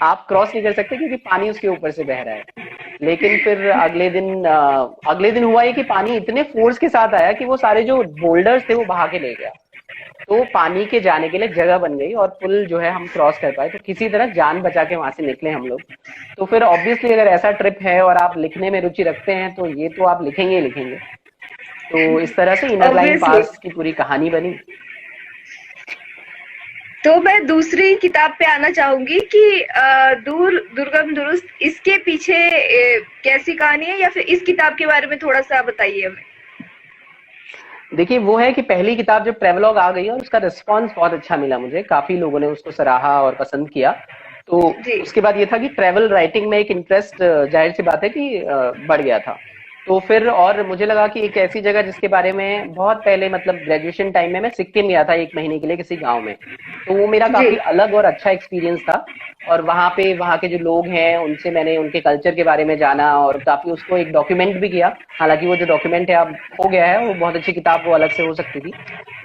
आप क्रॉस नहीं कर सकते क्योंकि पानी उसके ऊपर से बह रहा है। लेकिन फिर अगले दिन हुआ ये कि पानी इतने फोर्स के साथ आया कि वो सारे जो बोल्डर्स थे वो बहा के ले गया। तो पानी के जाने के लिए जगह बन गई, और पुल जो है हम क्रॉस कर पाए। तो किसी तरह जान बचा के वहां से निकले हम लोग। तो फिर ऑब्वियसली अगर ऐसा ट्रिप है और आप लिखने में रुचि रखते हैं तो ये तो आप लिखेंगे ही लिखेंगे। तो इस तरह से इनर लाइन ऑब्वियसली। पास की पूरी कहानी बनी। तो मैं दूसरी किताब पे आना चाहूंगी कि दूर दुर्गम दुरुस्त, इसके पीछे कैसी कहानी है, या फिर इस किताब के बारे में थोड़ा सा बताइए हमें। देखिए वो है कि पहली किताब जब ट्रेवलॉग आ गई और उसका रिस्पांस बहुत अच्छा मिला, मुझे काफी लोगों ने उसको सराहा और पसंद किया। तो जी, उसके बाद ये था कि ट्रेवल राइटिंग में एक इंटरेस्ट जाहिर सी बात है कि बढ़ गया था। तो फिर और मुझे लगा कि एक ऐसी जगह जिसके बारे में बहुत पहले, मतलब ग्रेजुएशन टाइम में मैं सिक्किम गया था 1 महीने के लिए किसी गांव में। तो वो मेरा जी, काफी अलग और अच्छा एक्सपीरियंस था। और वहाँ पे वहाँ के जो लोग हैं उनसे मैंने उनके कल्चर के बारे में जाना, और काफी उसको एक डॉक्यूमेंट भी किया। हालांकि वो जो डॉक्यूमेंट है अब हो गया है, वो बहुत अच्छी किताब वो अलग से हो सकती थी।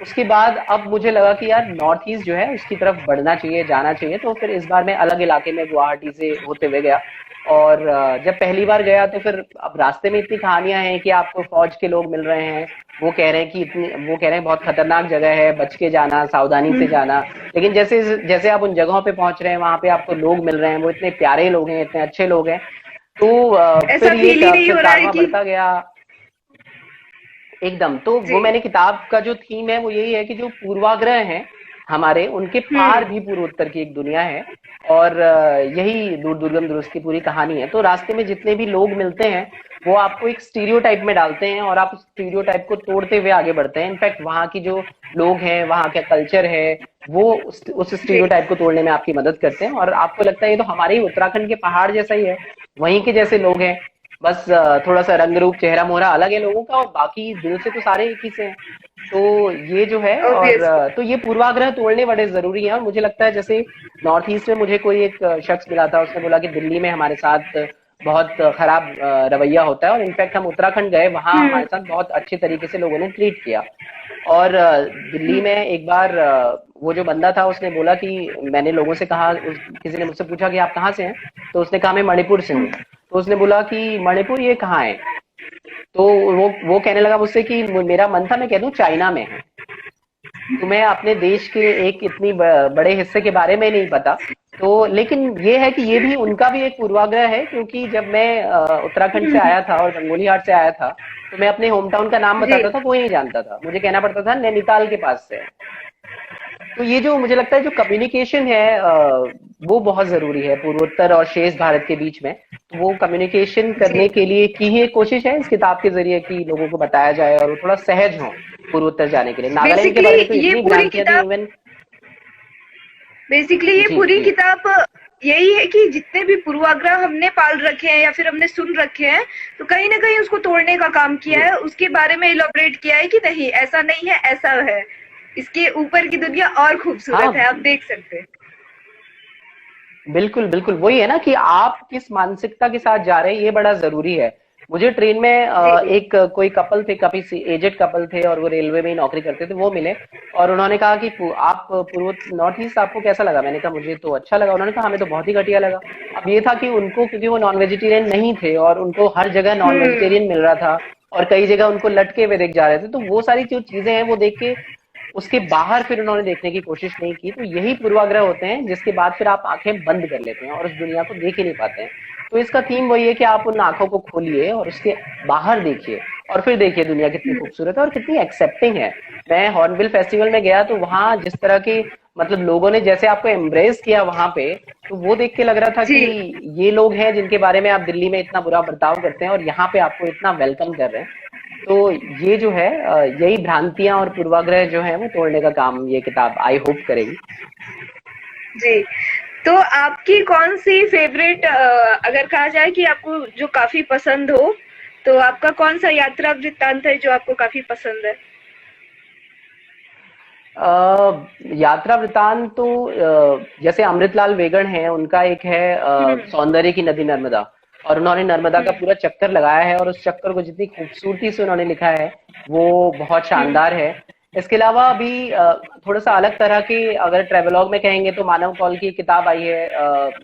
उसके बाद अब मुझे लगा कि यार नॉर्थ ईस्ट जो है उसकी तरफ बढ़ना चाहिए, जाना चाहिए। तो फिर इस बार मैं अलग इलाके में गुवाहाटी से होते हुए गया। और जब पहली बार गया तो फिर अब रास्ते में इतनी कहानियां हैं कि आपको फौज के लोग मिल रहे हैं, वो कह रहे हैं कि इतनी, वो कह रहे हैं बहुत खतरनाक जगह है, बच के जाना, सावधानी से हम्म, जाना। लेकिन जैसे जैसे आप उन जगहों पे पहुंच रहे हैं वहां पे आपको लोग मिल रहे हैं, वो इतने प्यारे लोग हैं, इतने अच्छे लोग हैं। तो ऐसा फिर ये फील ही नहीं फिर हो रहा है कारवां कि। बढ़ता गया एकदम। तो जी, वो मैंने किताब का जो थीम है वो यही है कि जो पूर्वाग्रह हैं हमारे, उनके पार हम्म, भी पूर्वोत्तर की एक दुनिया है। और यही दूर दुर्गम दुरुस्त की पूरी कहानी है। तो रास्ते में जितने भी लोग मिलते हैं वो आपको एक स्टीरियोटाइप में डालते हैं, और आप उस स्टीरियोटाइप को तोड़ते हुए आगे बढ़ते हैं। इनफैक्ट वहाँ की जो लोग हैं, वहाँ का कल्चर है, वो उस जी, स्टीरियोटाइप को तोड़ने में आपकी मदद करते हैं। और आपको लगता है ये तो हमारे ही उत्तराखंड के पहाड़ जैसा ही है, वहीं के जैसे लोग हैं। बस थोड़ा सा रंग रूप चेहरा मोहरा अलग है लोगों का, और बाकी दिल से तो सारे एक ही से हैं। तो ये जो है, और ऑब्वियसली। तो ये पूर्वाग्रह तोड़ने बड़े जरूरी हैं। और मुझे लगता है जैसे नॉर्थ ईस्ट में मुझे कोई एक शख्स मिला था, उसने बोला कि दिल्ली में हमारे साथ बहुत खराब रवैया होता है, और इनफैक्ट हम उत्तराखंड गए, वहां हम्म, हमारे साथ बहुत अच्छे तरीके से लोगों ने ट्रीट किया। और दिल्ली में एक बार वो जो बंदा था उसने बोला कि मैंने लोगों से कहा, किसी ने मुझसे पूछा कि आप कहाँ से हैं, तो उसने कहा मैं मणिपुर से हूँ। तो उसने बोला कि मणिपुर ये कहाँ है। तो वो कहने लगा मुझसे कि मेरा मन था मैं कह दूं चाइना में है, तुम्हें अपने देश के एक इतनी बड़े हिस्से के बारे में नहीं पता। तो लेकिन ये है कि ये भी उनका भी एक पूर्वाग्रह है, क्योंकि जब मैं उत्तराखंड से आया था और गंगोली हाट से आया था, तो मैं अपने होम टाउन का नाम जी, बताता था कोई नहीं जानता था, मुझे कहना पड़ता था नैनीताल के पास से। तो ये जो मुझे लगता है जो कम्युनिकेशन है वो बहुत जरूरी है पूर्वोत्तर और शेष भारत के बीच में। तो वो कम्युनिकेशन करने जी। के लिए की ही एक कोशिश है इस किताब के जरिए कि लोगों को बताया जाए और वो थोड़ा सहज हो पूर्वोत्तर जाने के लिए। नागालैंड के बारे में तो बेसिकली ये इतनी पूरी भ्रांतियां थी किताब इवन। बेसिकली ये जी पूरी जी। किताब यही है कि जितने भी पूर्वाग्रह हमने पाल रखे हैं या फिर हमने सुन रखे हैं, तो कहीं ना कहीं उसको तोड़ने का काम किया जी है, उसके बारे में इलोबरेट किया है कि नहीं ऐसा नहीं है, ऐसा है, इसके ऊपर की दुनिया और खूबसूरत है, हाँ, आप देख सकते हैं। बिल्कुल बिल्कुल वही है ना कि आप किस मानसिकता के साथ जा रहे हैं ये बड़ा जरूरी है। मुझे ट्रेन में जी जी एक कोई कपल थे, काफी एजेड कपल थे और वो रेलवे में ही नौकरी करते थे, वो मिले और उन्होंने कहा कि आप पूर्व नॉर्थ ईस्ट आपको कैसा लगा? मैंने कहा मुझे तो अच्छा लगा। उन्होंने कहा हमें तो बहुत ही घटिया लगा। अब ये था कि उनको, क्योंकि वो नॉन वेजिटेरियन नहीं थे और उनको हर जगह नॉन हम्म वेजिटेरियन मिल रहा था और कई जगह उनको लटके हुए देख जा रहे थे, तो वो सारी जो चीजें हैं वो देख के उसके बाहर फिर उन्होंने देखने की कोशिश नहीं की। तो यही पूर्वाग्रह होते हैं जिसके बाद फिर आप आंखें बंद कर लेते हैं और उस दुनिया को देख ही नहीं पाते हैं। तो इसका थीम वही है कि आप उन आंखों को खोलिए और उसके बाहर देखिए और फिर देखिए दुनिया कितनी खूबसूरत है और कितनी एक्सेप्टिंग है। मैं हॉर्नबिल फेस्टिवल में गया तो वहां जिस तरह की मतलब लोगों ने जैसे आपको एम्ब्रेस किया वहां पे, तो वो देख के लग रहा था कि जी ये लोग हैं जिनके बारे में आप दिल्ली में इतना बुरा बर्ताव करते हैं और यहाँ पे आपको इतना वेलकम कर रहे हैं। तो ये जो है यही भ्रांतियां और पूर्वाग्रह जो है वो तोड़ने का काम ये किताब आई होप करेगी। जी। तो आपकी कौन सी फेवरेट, अगर कहा जाए कि आपको जो काफी पसंद हो, तो आपका कौन सा यात्रा वृत्तांत है जो आपको काफी पसंद है? यात्रा वृतांत तो जैसे अमृतलाल वेगड़ हैं, उनका एक है हम्म सौंदर्य की नदी नर्मदा, और उन्होंने नर्मदा का हम्म पूरा चक्कर लगाया है और उस चक्कर को जितनी खूबसूरती से उन्होंने लिखा है वो बहुत हम्म शानदार है। इसके अलावा अभी थोड़ा सा अलग तरह की अगर ट्रेवलॉग में कहेंगे तो मानव कौल की किताब आई है,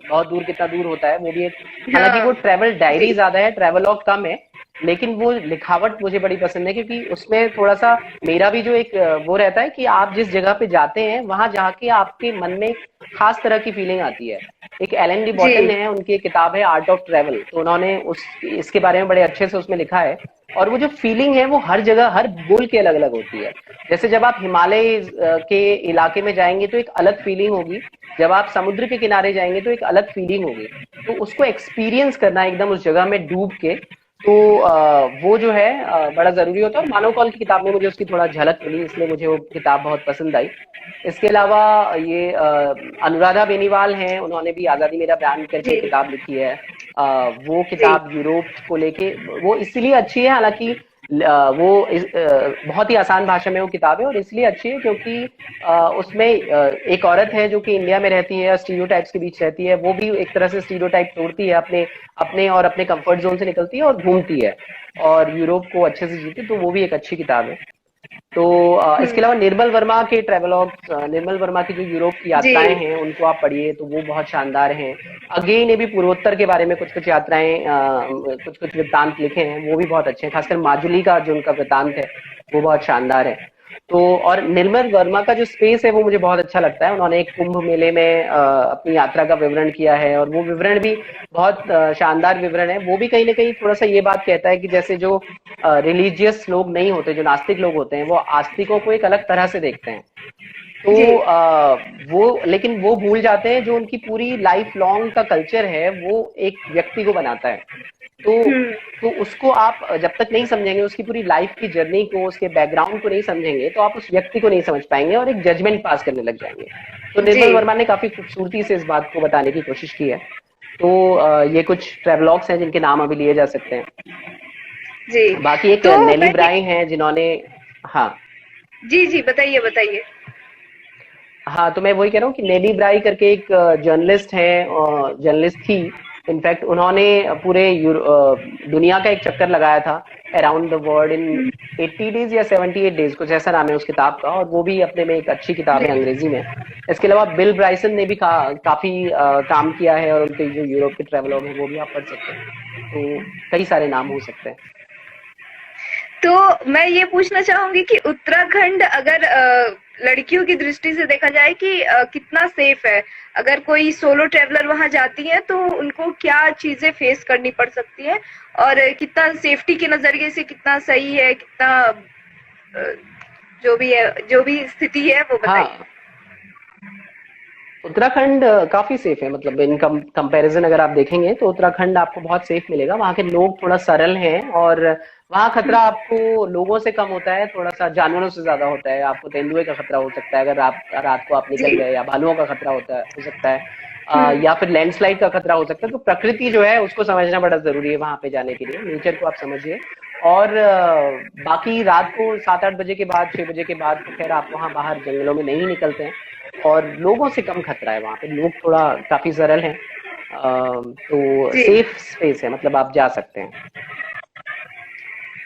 बहुत दूर कितना दूर होता है, वो भी एक, हालांकि वो हाँ ट्रेवल डायरी जी ज्यादा है, ट्रेवलॉग कम है, लेकिन वो लिखावट मुझे बड़ी पसंद है क्योंकि उसमें थोड़ा सा मेरा भी जो एक वो रहता है कि आप जिस जगह पे जाते हैं वहां जाके आपके मन में एक खास तरह की फीलिंग आती है। एक एलन डी जी बॉटन है, उनकी एक किताब है आर्ट ऑफ ट्रेवल, तो उन्होंने उस इसके बारे में बड़े अच्छे से उसमें लिखा है। और वो जो फीलिंग है वो हर जगह हर बोल के अलग अलग होती है। जैसे जब आप हिमालय के इलाके में जाएंगे तो एक अलग फीलिंग होगी, जब आप समुद्र के किनारे जाएंगे तो एक अलग फीलिंग होगी। तो उसको एक्सपीरियंस करना एकदम उस जगह में डूब के, तो वो जो है बड़ा जरूरी होता है। और मानव कौल की किताब में मुझे उसकी थोड़ा झलक मिली, इसलिए मुझे वो किताब बहुत पसंद आई। इसके अलावा ये अनुराधा बेनीवाल हैं, उन्होंने भी आजादी मेरा बयान करके जी किताब लिखी है। वो जी किताब यूरोप को लेके वो इसलिए अच्छी है, हालांकि बहुत ही आसान भाषा में वो किताब है, और इसलिए अच्छी है क्योंकि उसमें एक औरत है जो कि इंडिया में रहती है, स्टीरियोटाइप्स के बीच रहती है, वो भी एक तरह से स्टीरियोटाइप तोड़ती है, अपने अपने और अपने कंफर्ट जोन से निकलती है और घूमती है और यूरोप को अच्छे से जीती, तो वो भी एक अच्छी किताब है। तो इसके हम्म अलावा निर्मल वर्मा के ट्रेवलॉग्स, निर्मल वर्मा की जो यूरोप की जी यात्राएं हैं उनको आप पढ़िए तो वो बहुत शानदार हैं। अगेन ने भी पूर्वोत्तर के बारे में कुछ कुछ यात्राएं, कुछ कुछ वृत्तांत लिखे हैं, वो भी बहुत अच्छे हैं, खासकर माजुली का जो उनका वृत्तांत है वो बहुत शानदार है। तो और निर्मल वर्मा का जो स्पेस है वो मुझे बहुत अच्छा लगता है। उन्होंने एक कुंभ मेले में अपनी यात्रा का विवरण किया है और वो विवरण भी बहुत शानदार विवरण है। वो भी कहीं ना कहीं थोड़ा सा ये बात कहता है कि जैसे जो रिलीजियस लोग नहीं होते, जो नास्तिक लोग होते हैं, वो आस्तिकों को एक अलग तरह से देखते हैं। जी तो वो लेकिन वो भूल जाते हैं जो उनकी पूरी लाइफ लॉन्ग का कल्चर है वो एक व्यक्ति को बनाता है। तो हम्म तो उसको आप जब तक नहीं समझेंगे, उसकी पूरी लाइफ की जर्नी को, उसके बैकग्राउंड को नहीं समझेंगे, तो आप उस व्यक्ति को नहीं समझ पाएंगे और एक जजमेंट पास करने लग जाएंगे। तो जी निर्मल वर्मा ने काफी खूबसूरती से इस बात को बताने की कोशिश की है। तो ये कुछ ट्रेवलॉग्स हैं जिनके नाम अभी लिए जा सकते हैं। जी बाकी एक तो नेली मैं ब्राई हैं जिन्होंने, हाँ जी जी बताइए बताइए। हाँ, तो मैं वही कह रहा हूँ कि नेली ब्राई करके एक जर्नलिस्ट है, जर्नलिस्ट थी इनफैक्ट, उन्होंने पूरे दुनिया का एक चक्कर लगाया था, around the world in 80 days या 78 डेज, कुछ ऐसा नाम है उस किताब का, और वो भी अपने में एक अच्छी किताब है जी अंग्रेजी में। इसके अलावा बिल ब्राइसन ने भी काफी काम किया है और उनके जो यूरोप के ट्रेवलॉग है वो भी आप पढ़ सकते हैं। तो कई सारे नाम हो सकते हैं। तो मैं ये पूछना चाहूंगी कि उत्तराखंड अगर लड़कियों की दृष्टि से देखा जाए कि कितना सेफ है, अगर कोई सोलो ट्रेवलर वहां जाती है तो उनको क्या चीजें फेस करनी पड़ सकती है, और कितना सेफ्टी के नजरिए से कितना सही है, कितना जो भी है, जो भी स्थिति है वो हाँ, बताइए। उत्तराखंड काफी सेफ है, मतलब इन कंपैरिजन अगर आप देखेंगे तो उत्तराखंड आपको बहुत सेफ मिलेगा। वहाँ के लोग थोड़ा सरल हैं, और वहाँ खतरा आपको लोगों से कम होता है, थोड़ा सा जानवरों से ज्यादा होता है। आपको तेंदुए का खतरा हो सकता है अगर रात को आप निकल जी। गए, या भालुओं का खतरा हो सकता है, हम्म। या फिर लैंडस्लाइड का खतरा हो सकता है। तो प्रकृति जो है उसको समझना बड़ा जरूरी है वहां पे जाने के लिए, नेचर को आप समझिए। और बाकी रात को 7-8 बजे के बाद, 6 बजे के बाद तो खैर आप वहाँ बाहर जंगलों में नहीं निकलते हैं, और लोगों से कम खतरा है वहां पे, लोग थोड़ा काफी सरल हैं। तो जी। सेफ स्पेस है, मतलब आप जा सकते हैं।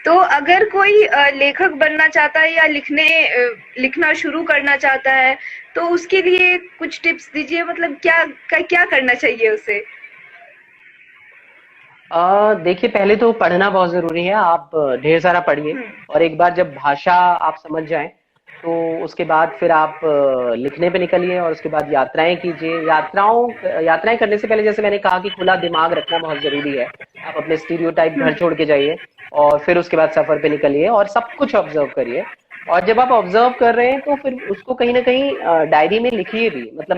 तो अगर कोई लेखक बनना चाहता है या लिखना शुरू करना चाहता है, तो उसके लिए कुछ टिप्स दीजिए, मतलब क्या करना चाहिए उसे? देखिए, पहले तो पढ़ना बहुत जरूरी है। आप ढेर सारा पढ़िए, हम्म। और एक बार जब भाषा आप समझ जाएं तो उसके बाद फिर आप लिखने पे निकलिए, और उसके बाद यात्राएं कीजिए। यात्राएं करने से पहले, जैसे मैंने कहा, कि खुला दिमाग रखना बहुत जरूरी है। आप अपने स्टीरियोटाइप घर हम्म। छोड़ के जाइए, और फिर उसके बाद सफर पे निकलिए और सब कुछ ऑब्जर्व करिए। और जब आप ऑब्जर्व कर रहे हैं तो फिर उसको कहीं ना कहीं डायरी में लिखिए भी। मतलब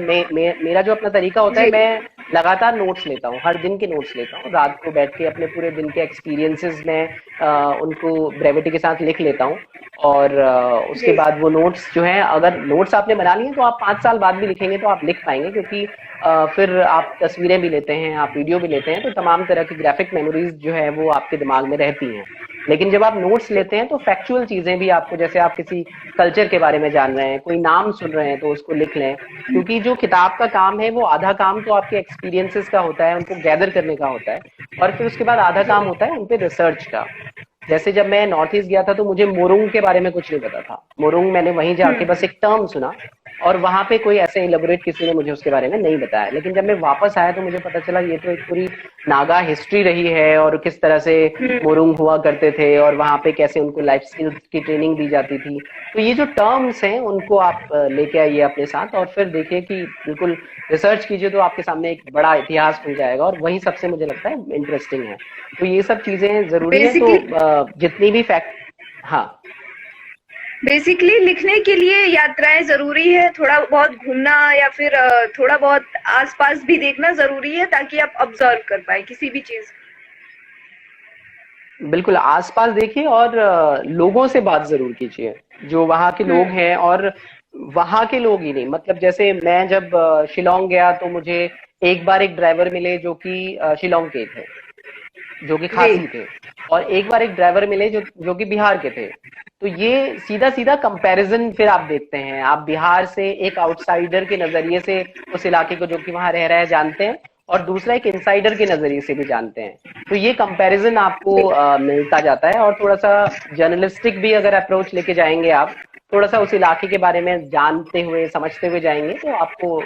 मेरा जो अपना तरीका होता है, जी। मैं लगातार नोट्स लेता हूँ, हर दिन के नोट्स लेता हूँ। रात को बैठ के अपने पूरे दिन के एक्सपीरियंसेस में उनको ब्रेविटी के साथ लिख लेता हूँ। और उसके जी। बाद वो नोट्स जो हैं, अगर नोट्स आपने बना लिए तो आप 5 साल बाद भी लिखेंगे तो आप लिख पाएंगे, क्योंकि फिर आप तस्वीरें भी लेते हैं, आप वीडियो भी लेते हैं, तो तमाम तरह की ग्राफिक मेमोरीज जो है वो आपके दिमाग में रहती हैं। लेकिन जब आप नोट्स लेते हैं तो फैक्चुअल चीजें भी आपको, जैसे आप किसी कल्चर के बारे में जान रहे हैं, कोई नाम सुन रहे हैं, तो उसको लिख लें। क्योंकि जो किताब का काम है, वो आधा काम तो आपके एक्सपीरियंसेस का होता है, उनको गैदर करने का होता है, और फिर उसके बाद आधा काम होता है उन पे रिसर्च का। जैसे जब मैं नॉर्थ ईस्ट गया था तो मुझे मोरुंग के बारे में कुछ नहीं पता था। मोरुंग मैंने वहीं जाके हम्म। बस एक टर्म सुना, और वहां पे कोई ऐसे इलेबोरेट किसी ने मुझे उसके बारे में नहीं बताया। लेकिन जब मैं वापस आया तो मुझे पता चला ये तो एक पूरी नागा हिस्ट्री रही है, और किस तरह से हम्म। मोरुंग हुआ करते थे, और वहां पे कैसे उनको लाइफ स्किल्स की ट्रेनिंग दी जाती थी। तो ये जो टर्म्स हैं उनको आप लेके आइए अपने साथ, और फिर देखिए कि बिल्कुल रिसर्च कीजिए, तो आपके सामने एक बड़ा इतिहास खुल जाएगा, और वही सबसे मुझे लगता है इंटरेस्टिंग है। तो ये सब चीजें जरूरी है। तो बेसिकली जितनी भी फैक्ट, हाँ, बेसिकली लिखने के लिए यात्राएं जरूरी है, थोड़ा बहुत घूमना या फिर थोड़ा बहुत आसपास भी देखना जरूरी है, ताकि आप ऑब्जर्व कर पाए किसी भी चीज। बिल्कुल आसपास देखिए, और लोगों से बात जरूर कीजिए, जो वहाँ के लोग हम्म। हैं। और वहाँ के लोग ही नहीं, मतलब जैसे मैं जब शिलोंग गया तो मुझे एक बार एक ड्राइवर मिले जो कि शिलोंग के थे, जो कि जी। खासी थे, और एक बार एक ड्राइवर मिले जो कि बिहार के थे। तो ये सीधा सीधा कंपैरिजन फिर आप देखते हैं, आप बिहार से एक आउटसाइडर के नजरिए से उस इलाके को, जो कि वहां रह रहा है, जानते हैं, और दूसरा एक इनसाइडर के नजरिए से भी जानते हैं। तो ये कंपैरिजन आपको मिलता जाता है, और थोड़ा सा जर्नलिस्टिक भी अगर अप्रोच लेके जाएंगे आप, थोड़ा सा उस इलाके के बारे में जानते हुए समझते हुए जाएंगे, तो आपको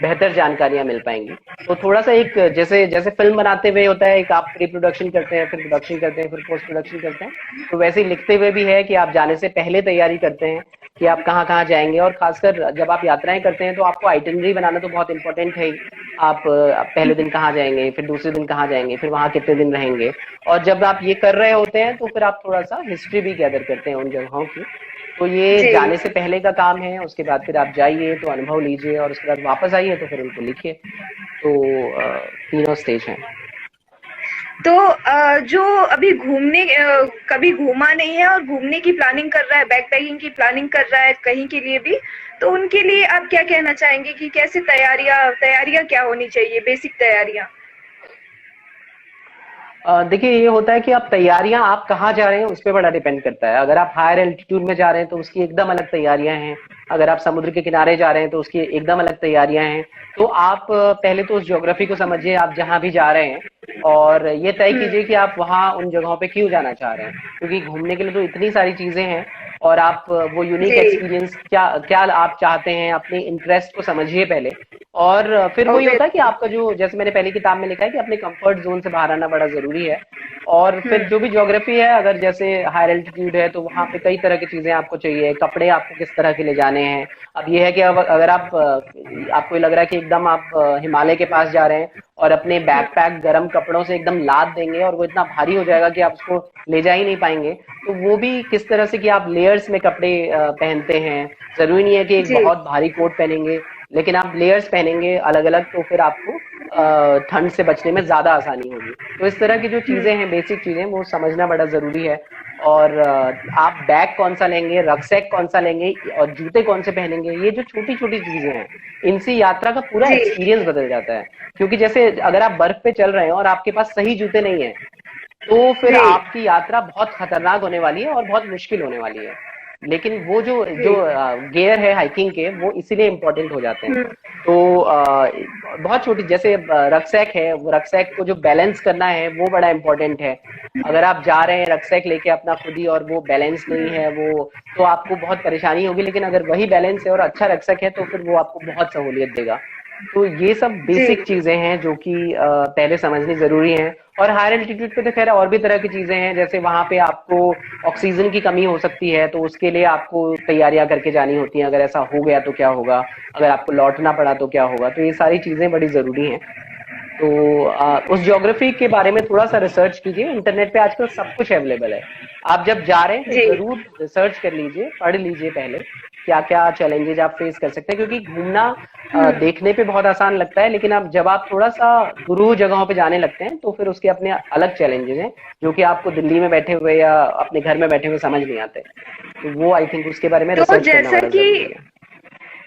बेहतर जानकारियां मिल पाएंगी। तो थोड़ा सा एक, जैसे जैसे फिल्म बनाते हुए होता है, एक आप प्री प्रोडक्शन करते हैं, फिर प्रोडक्शन करते हैं, फिर पोस्ट प्रोडक्शन करते हैं, तो वैसे ही लिखते हुए भी है कि आप जाने से पहले तैयारी करते हैं कि आप कहाँ कहाँ जाएंगे। और खासकर जब आप यात्राएं करते हैं तो आपको आइटिनरी बनाना तो बहुत इंपॉर्टेंट है ही। आप पहले दिन कहाँ जाएंगे, फिर दूसरे दिन कहाँ जाएंगे, फिर वहां कितने दिन रहेंगे। और जब आप ये कर रहे होते हैं तो फिर आप थोड़ा सा हिस्ट्री भी गैदर करते हैं उन जगहों की। तो ये जी। जाने से पहले का काम है। उसके बाद फिर आप जाइए तो अनुभव लीजिए, और उसके बाद वापस आइए तो फिर उनको लिखिए। तो तीनों स्टेज हैं। तो जो अभी कभी घूमा नहीं है और घूमने की प्लानिंग कर रहा है, बैकपैकिंग की प्लानिंग कर रहा है कहीं के लिए भी, तो उनके लिए आप क्या कहना चाहेंगे कि कैसे तैयारियां क्या होनी चाहिए, बेसिक तैयारियां? देखिए, ये होता है कि आप तैयारियां आप कहाँ जा रहे हैं उस पर बड़ा डिपेंड करता है। अगर आप हायर एल्टीट्यूड में जा रहे हैं तो उसकी एकदम अलग तैयारियां हैं। अगर आप समुद्र के किनारे जा रहे हैं तो उसकी एकदम अलग तैयारियां हैं। तो आप पहले तो उस ज्योग्राफी को समझिए, आप जहां भी जा रहे हैं, और ये तय हम्म। कीजिए कि आप वहां उन जगहों पे क्यों जाना चाह रहे हैं, क्योंकि घूमने के लिए तो इतनी सारी चीजें हैं। और आप वो यूनिक जी। एक्सपीरियंस क्या क्या आप चाहते हैं, अपने इंटरेस्ट को समझिए पहले। और फिर वही होता है कि ऑब्वियसली। आपका जो, जैसे मैंने पहली किताब में लिखा है, कि अपने कंफर्ट जोन से बाहर आना बड़ा जरूरी है। और फिर हम्म। जो भी ज्योग्राफी है, अगर जैसे हायर एल्टीट्यूड है तो वहां पे कई तरह की चीजें आपको चाहिए, कपड़े आपको किस तरह के ले जाने हैं। अब ये है कि अब अगर आप आपको लग रहा है कि एकदम आप हिमालय के पास जा रहे हैं, और अपने बैकपैक गर्म कपड़ों से एकदम लाद देंगे, और वो इतना भारी हो जाएगा कि आप उसको ले जा ही नहीं पाएंगे। तो वो भी किस तरह से कि आप लेयर्स में कपड़े पहनते हैं। जरूरी नहीं है कि एक जी। बहुत भारी कोट पहनेंगे, लेकिन आप लेयर्स पहनेंगे अलग अलग तो फिर आपको ठंड से बचने में ज्यादा आसानी होगी। तो इस तरह की जो चीजें हैं, बेसिक चीजें, वो समझना बड़ा जरूरी है। और आप बैग कौन सा लेंगे, रक्सैक कौन सा लेंगे और जूते कौन से पहनेंगे, ये जो छोटी छोटी चीजें हैं, इनसे यात्रा का पूरा जी एक्सपीरियंस बदल जाता है। क्योंकि जैसे अगर आप बर्फ पे चल रहे हैं और आपके पास सही जूते नहीं है, तो फिर जी आपकी यात्रा बहुत खतरनाक होने वाली है और बहुत मुश्किल होने वाली है। लेकिन वो जो जो जी। गियर है हाइकिंग के, वो इसीलिए इम्पोर्टेंट हो जाते हैं। हम्म तो बहुत छोटी, जैसे रक्सैक है, वो रक्सैक को जो बैलेंस करना है वो बड़ा इम्पोर्टेंट है। अगर आप जा रहे हैं रक्सैक लेके अपना खुद ही और वो बैलेंस नहीं है, वो तो आपको बहुत परेशानी होगी। लेकिन अगर वही बैलेंस है और अच्छा रक्सैक है, तो फिर वो आपको बहुत सहूलियत देगा। तो ये सब जी बेसिक चीजें हैं जो कि पहले समझनी जरूरी है। और हायर एल्टीट्यूड पे तो खैर और भी तरह की चीजें हैं, जैसे वहां पे आपको ऑक्सीजन की कमी हो सकती है, तो उसके लिए आपको तैयारियां करके जानी होती हैं। अगर ऐसा हो गया तो क्या होगा, अगर आपको लौटना पड़ा तो क्या होगा, तो ये सारी चीजें बड़ी जरूरी हैं। तो उस ज्योग्राफी के बारे में थोड़ा सा रिसर्च कीजिए, इंटरनेट पे आजकल सब कुछ अवेलेबल है। आप जब जा रहे हैं तो जी। जरूर रिसर्च कर लीजिए, पढ़ लीजिए पहले क्या क्या चैलेंजेस आप फेस कर सकते हैं। क्योंकि घूमना देखने पे बहुत आसान लगता है, लेकिन अब जब आप थोड़ा सा गुरु जगहों पे जाने लगते हैं, तो फिर उसके अपने अलग चैलेंजेस हैं, जो कि आपको दिल्ली में बैठे हुए या अपने घर में बैठे हुए समझ नहीं आते। तो वो आई थिंक उसके बारे में तो रिसर्च करना बड़ा जरूरी है।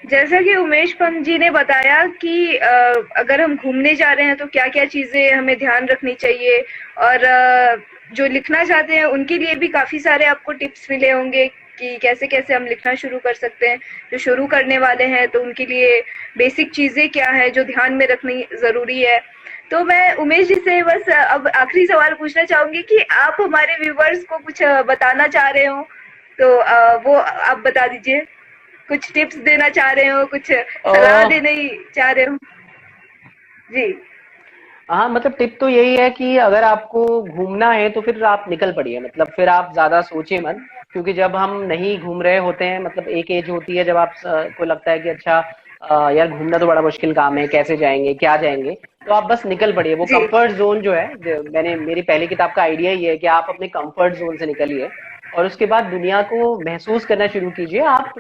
जैसा कि उमेश पंत जी ने बताया कि अगर हम घूमने जा रहे हैं तो क्या क्या चीजें हमें ध्यान रखनी चाहिए, और जो लिखना चाहते हैं उनके लिए भी काफी सारे आपको टिप्स मिले होंगे कि कैसे कैसे हम लिखना शुरू कर सकते हैं। जो शुरू करने वाले हैं तो उनके लिए बेसिक चीजें क्या है जो ध्यान में रखनी जरूरी है। तो मैं उमेश जी से बस अब आखिरी सवाल पूछना चाहूंगी कि आप हमारे व्यूवर्स को कुछ बताना चाह रहे हो तो वो आप बता दीजिए। कुछ टिप्स देना चाह रहे हो, कुछ सलाह अ, देना ही चाह रहे हो? जी हाँ, मतलब टिप तो यही है कि अगर आपको घूमना है तो फिर आप निकल पड़िए, मतलब फिर आप ज्यादा सोचिए मत। क्योंकि जब हम नहीं घूम रहे होते हैं, मतलब एक एज होती है जब आप को लगता है कि अच्छा यार घूमना तो बड़ा मुश्किल काम है, कैसे जाएंगे क्या जाएंगे, तो आप बस निकल पड़िए। वो जी कंफर्ट जोन जो है, मैंने मेरी पहली किताब का आइडिया ये है कि आप अपने कंफर्ट जोन से निकलिए और उसके बाद दुनिया को महसूस करना शुरू कीजिए। आप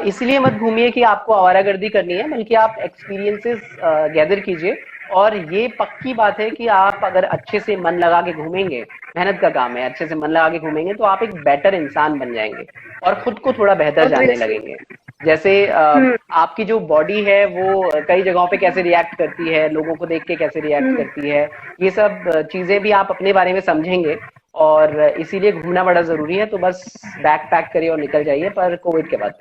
इसलिए मत घूमिए कि आपको आवारागर्दी करनी है, बल्कि आप एक्सपीरियंसेस गैदर कीजिए। और ये पक्की बात है कि आप अगर अच्छे से मन लगा के घूमेंगे, मेहनत का काम है, अच्छे से मन लगा के घूमेंगे, तो आप एक बेटर इंसान बन जाएंगे और खुद को थोड़ा बेहतर जानने ऑब्वियसली। लगेंगे। जैसे हम्म आपकी जो बॉडी है वो कई जगहों पे कैसे रिएक्ट करती है, लोगों को देख के कैसे रिएक्ट हम्म। करती है, ये सब चीजें भी आप अपने बारे में समझेंगे। और इसीलिए घूमना बड़ा जरूरी है। तो बस बैग पैक करिए और निकल जाइए, पर कोविड के बाद।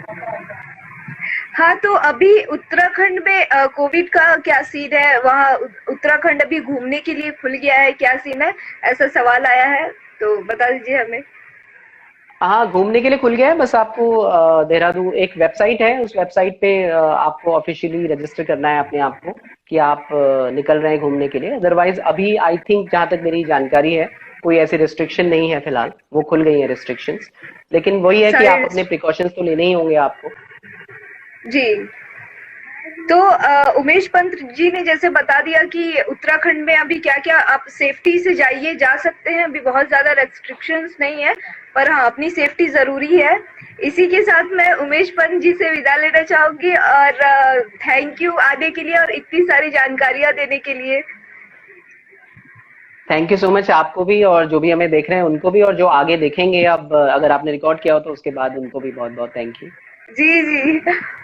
हाँ, तो अभी उत्तराखंड में कोविड का क्या सीन है? वहाँ उत्तराखंड अभी घूमने के लिए खुल गया है, क्या सीन है? ऐसा सवाल आया है, तो बता दीजिए हमें। हाँ, घूमने के लिए खुल गया है। बस आपको देहरादून एक वेबसाइट है, उस वेबसाइट पे आपको ऑफिशियली रजिस्टर करना है अपने आप को कि आप निकल रहे हैं घूमने के लिए। अदरवाइज अभी आई थिंक, जहां तक मेरी जानकारी है, कोई ऐसी रिस्ट्रिक्शन नहीं है फिलहाल। वो खुल गई है रिस्ट्रिक्शंस, लेकिन वही है कि सारे। आप अपने प्रिकॉशंस तो लेने ही होंगे आपको। जी। तो उमेश पंत जी ने जैसे बता दिया कि उत्तराखंड में अभी क्या-क्या आप सेफ्टी से जाइए, जा सकते हैं, अभी बहुत ज़्यादा रेस्ट्रिक्शंस नहीं है, पर हाँ, अपनी सेफ्टी ज़रूरी है। इसी के साथ मैं उमेश पंत जी से विदा लेना चाहूँगी और थैंक यू आने के लिए और इतनी सारी जानकारियाँ देने के लिए। थैंक यू सो मच आपको भी, और जो भी हमें देख रहे हैं उनको भी, और जो आगे देखेंगे, अब अगर आपने रिकॉर्ड किया हो तो उसके बाद उनको भी बहुत बहुत थैंक यू। जी, जी।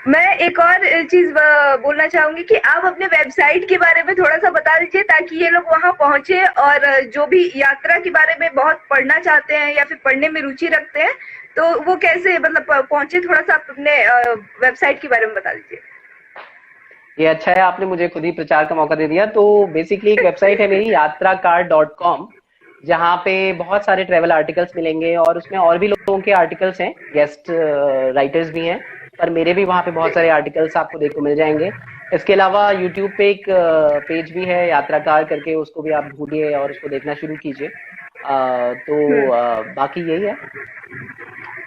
मैं एक और चीज़ बोलना चाहूँगी कि आप अपने वेबसाइट के बारे में थोड़ा-सा बता दीजिए ताकि ये लोग वहाँ पहुँचे और जो भी यात्रा के बारे में बहुत पढ़ना चाहते हैं या फिर पढ़ने में रुचि रखते हैं, तो वो कैसे मतलब पहुँचे? थोड़ा-सा आप अपने वेबसाइट के बारे में बता दीजिए। ये अच्छा है, आपने मुझे खुद ही प्रचार का मौका दे दिया। तो बेसिकली एक वेबसाइट है मेरी, yatraकार.com, जहाँ पे बहुत सारे ट्रेवल आर्टिकल्स मिलेंगे और उसमें और भी लोगों के आर्टिकल्स हैं, गेस्ट राइटर्स भी हैं, पर मेरे भी वहाँ पे बहुत सारे आर्टिकल्स आपको देखने को मिल जाएंगे। इसके अलावा यूट्यूब पे एक पेज भी है यात्राकार करके, उसको भी आप ढूंढिए और उसको देखना शुरू कीजिए। तो हुँ। बाकी यही है।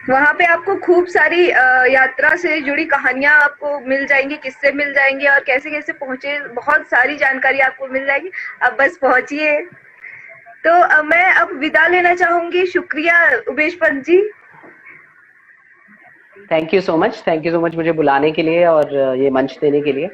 वहाँ पे आपको खूब सारी यात्रा से जुड़ी कहानियाँ आपको मिल जाएँगी, किस्से मिल जाएँगे और कैसे-कैसे पहुँचे, बहुत सारी जानकारी आपको मिल जाएगी। आप बस पहुँचिए। तो मैं अब विदा लेना चाहूँगी। शुक्रिया Umesh Pant ji. Thank you so much मुझे बुलाने के लिए और ये मंच देने के लिए।